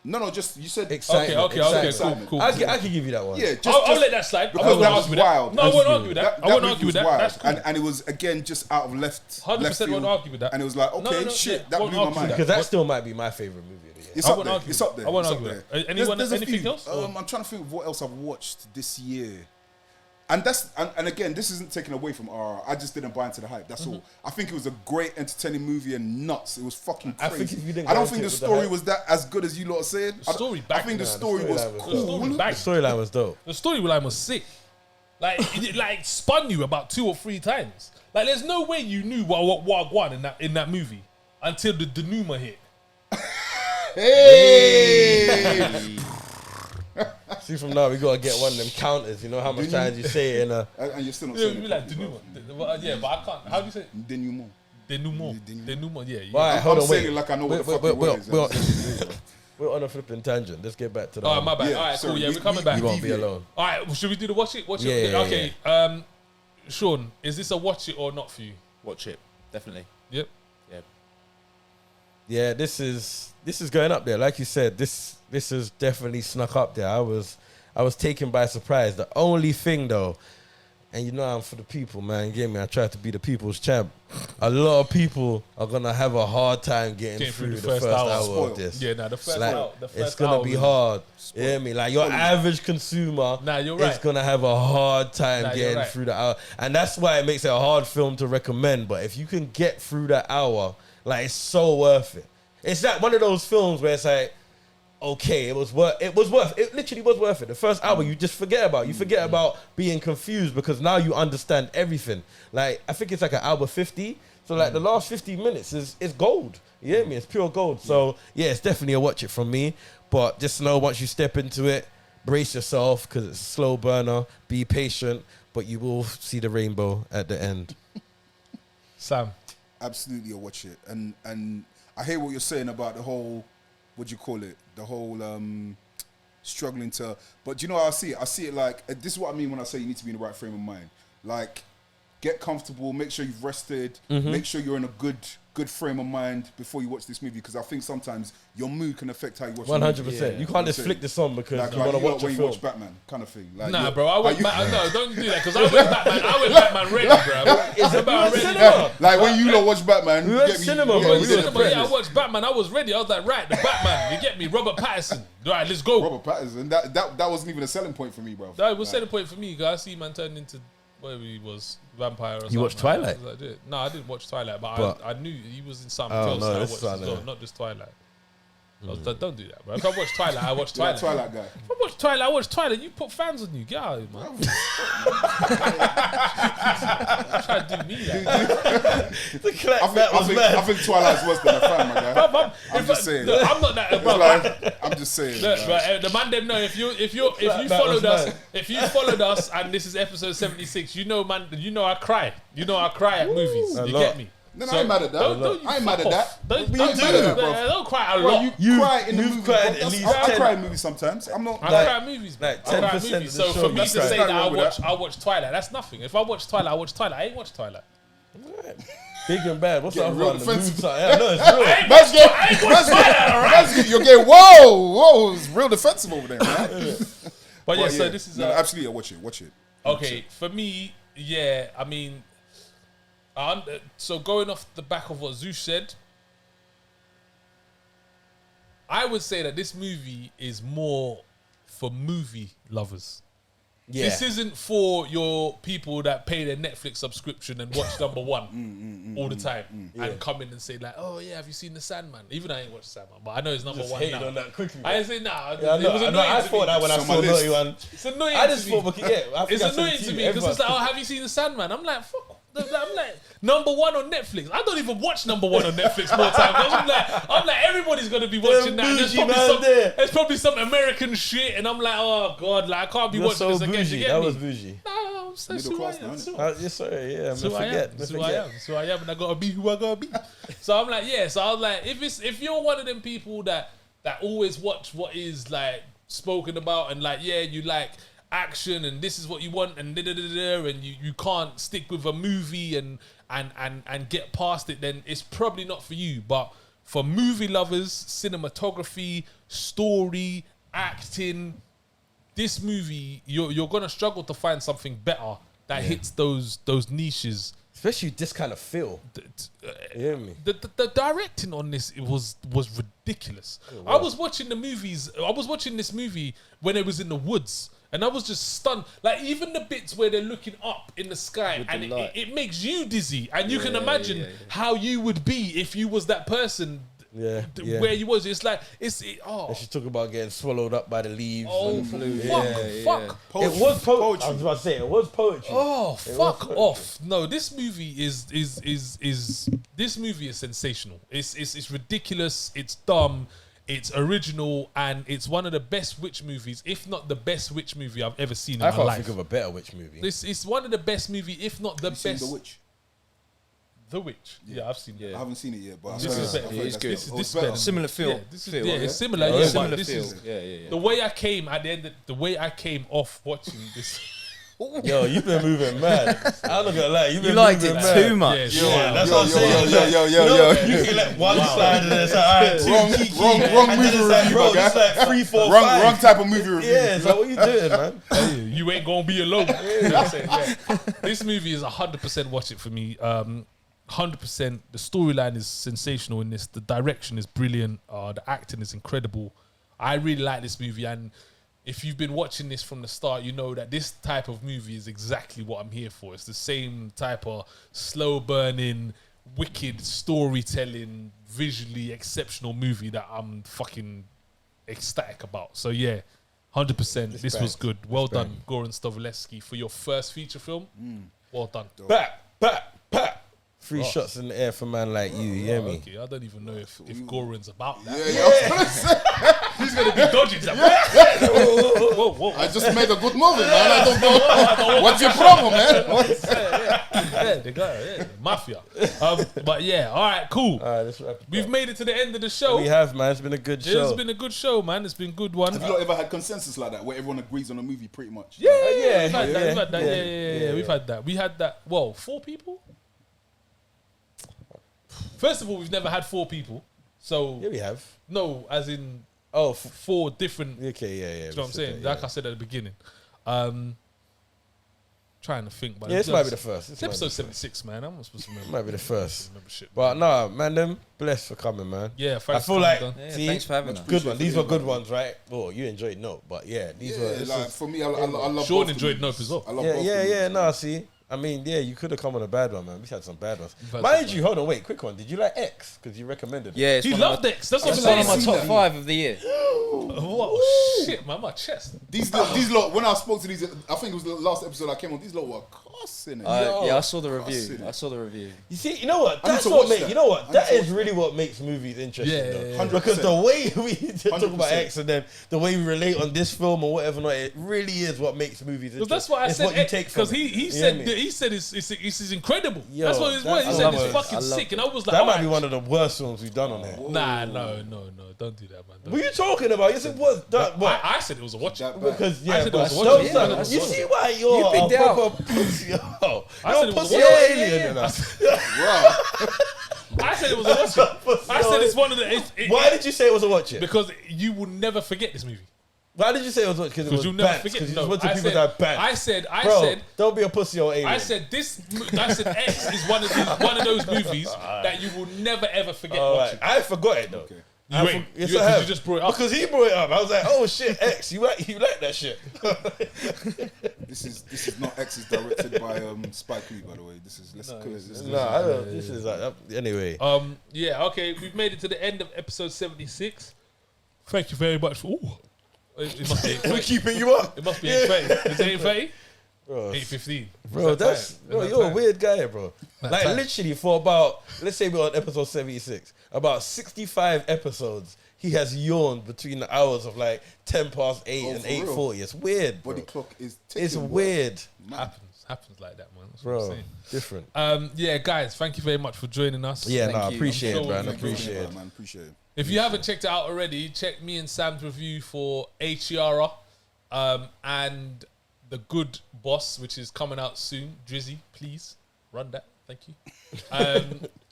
No, just you said Excitement. Okay, cool. I can give you that one. Yeah, I'll let that slide. because that was wild. No, I won't argue with that. I won't movie argue with was that. wild. That's cool. And it was again just out of left 100% field. won't argue with that. And it was like, okay, No, shit, yeah, that won't blew my argue with mind. that. Because that still might be my favorite movie of the year. It's I up won't there. argue It's with up that. there. I won't It's argue up with there. that. Anyone? There's a Anything few. else? I'm trying to think of what else I've watched this year. And and again, this isn't taken away from RR. I just didn't buy into the hype. That's all. I think it was a great, entertaining movie and nuts. It was fucking I crazy. think if you didn't I don't go think into the it with the story hype- was that as good as you lot are saying. The story I back. think the Nah, the story was storyline was cool. The story The back. storyline was dope. The storyline was sick. Like it like spun you about 2 or 3 times. Like there's no way you knew what won in that movie until the denouement hit. Hey! See, from now we gotta get one of them counters. You know how much times you say it in a. And you're still not Yeah, saying we it like properly, bro. denouement. Yeah, but I can't. How do you say it? Denouement. Denouement. Yeah. Right, I'm hold on, saying wait. it like I know what the Wait, fuck the word is. We're on a flipping tangent. Let's get back to that. All right, my bad. Yeah, All right, sorry, cool. Yeah, we- we're coming we- back. You won't be deviate. alone. All right, well, should we do the watch it? Watch it. Yeah, Okay. Sean, is this a watch it or not for you? Watch it, definitely. Yep. Yeah. Yeah, this is going up there. Like you said, this is definitely snuck up there. I was taken by surprise. The only thing though, and you know I'm for the people, man. You get me? I try to be the people's champ. A lot of people are gonna have a hard time getting through the first hour of this. Yeah, the first Like, hour. The first it's gonna hour be was- hard. You hear me? Like your average consumer You're is right. gonna have a hard time You're getting right. through the hour. And that's why it makes it a hard film to recommend. But if you can get through that hour, like it's so worth it. It's like one of those films where it's like, okay, it literally was worth it. The first hour you just forget about. You forget about being confused because now you understand everything. Like I think it's like an hour 50. So like the last 50 minutes is gold. You hear me? It's pure gold. So yeah, it's definitely a watch it from me. But just know once you step into it, brace yourself because it's a slow burner. Be patient, but you will see the rainbow at the end. Sam. Absolutely, I'll watch it. And I hear what you're saying about the whole, what do you call it? The whole struggling to. But do you know how I see it? I see it like this is what I mean when I say you need to be in the right frame of mind. Like, get comfortable, make sure you've rested, make sure you're in a good frame of mind before you watch this movie because I think sometimes your mood can affect how you watch. 100%. You can't just flick this on because Like you want to watch a when you film. watch Batman, kind of thing. Like, Nah, you're- bro. I are went you- no, don't do that because I went Batman ready, bro. Is it Batman ready, cinema? Like when you lot watch Batman, We you went get me- cinema, you bro. get We me went the cinema. Yeah, I watched Batman. I was ready. I was like, right, the Batman. You get me? Robert Pattinson. Right, let's go. Robert Pattinson. That wasn't even a selling point for me, bro. That was setting point for me because I see man turned into whatever he was, vampire or something. You watched Twilight? I did. No, I didn't watch Twilight, but But- I knew he was in something Oh, else no, that I this watched one, as well, yeah. not just Twilight. Don't do that, bro. If I watch Twilight, I watch You're that Twilight. Twilight guy. If I watch Twilight, I watch Twilight. You put fans on you. Get out of here, man. Try to do me that. I think Twilight's worse than a fan, my guy. I'm just saying. Look, I'm not that, bro. I'm just saying. Look, like, bro, the man them know if you followed us and this is episode 76, you know I cry. You know I cry at movies. You lot. get me? No, I ain't mad at that. I ain't mad at that. Don't You mad at that, bro. don't cry a Bro, lot. you cry in the you've movie. cried bro. at least I 10. cry in movies sometimes. I'm not. I Like- cry at movies, man. like I cry at 10% of movies. the So show for you me to cry. say that Nothing wrong with I watch Twilight, that's nothing. If I watch Twilight, I watch Twilight. I ain't watch Twilight. Big and bad. What's Getting up, real one? The defensive. mood yeah, no, it's real. Let's get. You're getting whoa. It's real defensive over there, man. But yeah, so this is absolutely. Watch it. okay for me. Yeah, I mean, so going off the back of what Zeus said, I would say that this movie is more for movie lovers. Yeah. This isn't for your people that pay their Netflix subscription and watch number one all the time and come in and say like, oh yeah, have you seen The Sandman? Even though I ain't watched Sandman, but I know it's number Just one hating now. on that quickly. I didn't say nah. Yeah, It was annoying I to thought me. that when I It's on my saw list. Naughty One. It's annoying I to just me. thought, I think It's I said annoying to to you, me because it's everyone- like, oh, have you seen The Sandman? I'm like, fuck. I'm like, Number one on Netflix. I don't even watch number one on Netflix more time. I'm like, everybody's gonna be watching that. There's probably some American shit, and I'm like, oh god, like I can't be watching this again. You get that me? was bougie. No, I'm so Middle class now, isn't it? Yes, sorry, yeah. That's who I am. That's who I am. That's who I am, and I gotta be who I gotta be. So I'm like, yeah. So I was like, if you're one of them people that always watch what is like spoken about, and like, yeah, you like action, and this is what you want, and and you can't stick with a movie and get past it, then it's probably not for you. But for movie lovers, cinematography, story, acting, this movie, you're gonna struggle to find something better that hits those niches. Especially this kind of feel. You hear me? The directing on this was ridiculous. I was watching this movie when it was in the woods. And I was just stunned. Like, even the bits where they're looking up in the sky and it makes you dizzy. And you can imagine how you would be if you was that person where you was. It's like, And she talk about getting swallowed up by the leaves. Oh, and the fuck. It was poetry. I was about to say, it was poetry. Oh, fuck off. No, this movie is this movie is sensational. It's ridiculous. It's dumb. It's original, and it's one of the best witch movies, if not the best witch movie I've ever seen in my life. I can't think of a better witch movie. It's one of the best movies, if not the best. Seen The Witch? The Witch. Yeah, I've seen it. I haven't seen it yet, but This is better. It's good. This is better. Similar feel. Yeah, it's similar. Yeah, Yeah, similar but this feel. is Yeah. the way I came at the end. The way I came off watching this. Yo, you've been moving mad. I'm not gonna lie, you've been You liked moving it mad. too much. Yeah, That's what I'm saying. Yo. You can let one side and then it's like, alright, Wrong movie review, bro, my guy. it's like 3, 4, Wrong 5. type of movie review. Yeah, it's like, what you doing, man? You ain't gonna be alone. That's it, yeah. This movie is 100% watch it for me. 100%. The storyline is sensational in this. The direction is brilliant. The acting is incredible. I really like this movie, and if you've been watching this from the start, you know that this type of movie is exactly what I'm here for. It's the same type of slow burning, wicked storytelling, visually exceptional movie that I'm fucking ecstatic about. So yeah, 100%. This was good. Well done, Goran Stovaleski, for your first feature film. Well done. Back. 3 shots in the air for man like you hear me? Okay, I don't even know if Goran's about that. Yeah. He's gonna be dodging that. Whoa. I just made a good movie, man. I don't know. What's your problem, man? Yeah, the guy, mafia. But yeah, all right, cool. All right, let's wrap it We've up. made it to the end of the show. We have, man. It's been a good show. It's been a good show, man. It's been a good one. Have you lot ever had consensus like that, where everyone agrees on a movie pretty much? Yeah. We've had that. Yeah. We've had that. We had that. Well, 4 people. First of all, we've never had 4 people. So Yeah, we have. no, as in 4 different. Okay, yeah. You know what I'm saying? Like I said at the beginning. Trying to think. But Yeah, this might be the first. It's episode 76, man. I'm not supposed to remember. Might be the first. Remember shit. But nah, man, them blessed for coming, man. Yeah, I thanks feel for like, coming, Yeah, see, thanks for having us. good one. These were good ones, right? Oh, you enjoyed Nope, but yeah, these were. Yeah, like for me, I love. Sean both enjoyed the Nope movies. as well. I love both the Yeah. movies. Nah, see, I mean, yeah, you could have come on a bad one, man. We had some bad ones. had Mind some you, hold on, wait, quick one. Did you like X? Because you recommended it. Yeah, it's He one of loved my- X. That's what I'm It's one of my saying. top 5 of the year. What shit, man? My chest. These lot, when I spoke to these, I think it was the last episode I came on. These lot were cussing it. Yeah, I saw the Cussing review. it. You see, you know what? I need That's to what watch makes. that. You know what? I need That to is watch really what makes movies interesting, Yeah, though. yeah, 100%. Because the way we talk about 100%. X and then the way we relate on this film or whatever, not it really is what makes movies interesting. Because that's what I It's said. what you take from Because it. he You said hear me? he said it's incredible. Yo, that's what his word. He I said love it's it. fucking I love sick, and I was like, That might alright. be one of the worst films we've done on here. Nah, no, don't do that, man. Don't What are do you talking about? Yes, it was. That, that. what? I said it was a watch. That bad. Because, I yeah, said it but was a no, watch. son, Yeah, you that's see why you're You a picked it out. proper pussy. Yo. I You're said a it was pussy a or watch. alien, you know? Wow. I said it was a watch. I said it's one of the. Why did you say it was a watch it? Because you will never forget this movie. Why did you say it was a watch? Because it was Because you'll never banned. forget. Because you No, just wanted I people said, that are banned. I said, don't be a pussy or alien. I said X is one of those movies that you will never ever forget All watching. right. I forgot it, though. Okay. You ain't. Yes, You- I 'cause have. you just brought it up. Because he brought it up. I was like, oh shit, X, you like that shit. This is not X. Is directed by Spike Lee, by the way. This is Nah, I don't. This is like anyway. Yeah, okay, we've made it to the end of episode 76. Thank you very much for. Ooh. It must be 8:30. We're keeping you up. It must be 8:30. Is it 8:30? Bro, 8:15. Bro, you're a weird guy, bro. Like time. literally for about, let's say we're on episode 76, about 65 episodes, he has yawned between the hours of like 10 past 8 and 8:40. It's weird, bro. Body clock is ticking. It's weird. Happens like that, man. That's what Bro, I'm saying. different. Yeah, guys, thank you very much for joining us. Yeah, Thank no, I you. appreciate I'm it, sure man. I we'll appreciate it. man. Appreciate it. If you haven't checked it out already, check me and Sam's review for Chiara and The Good Boss, which is coming out soon. Drizzy, please run that. Thank you.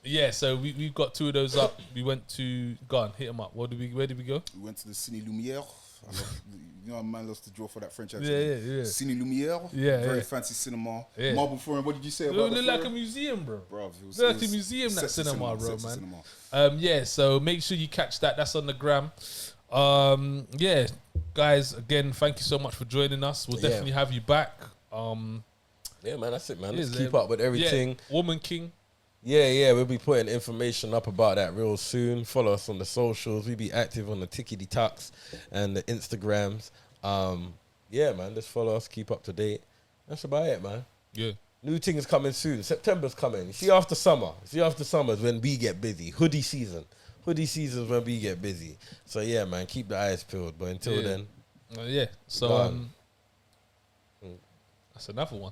Yeah, so we've got 2 of those up. We went to hit them up. Where did we go? We went to the Cine Lumière. You know, a man loves to draw for that French accent. Yeah. Cine Lumière. Very fancy cinema. Yeah. Marble Forum. What did you say It about looked the like a forum? museum, bro. Bro, It's like a museum, that sexy cinema, bro, sexy man. cinema. Yeah, so make sure you catch that. That's on the gram. Yeah, guys, again, thank you so much for joining us. We'll definitely have you back. Yeah, man, that's it, man. Yeah, Let's keep up with everything. Yeah, Woman King. Yeah, we'll be putting information up about that real soon. Follow us on the socials. We be active on the Tickety Talks and the Instagrams. Yeah, man, just follow us, keep up to date. That's about it, man. Yeah. New thing is coming soon. September's coming. You see, after summer is when we get busy. Hoodie season is when we get busy. So yeah, man, keep the eyes peeled. But until then, So Gone. that's another one.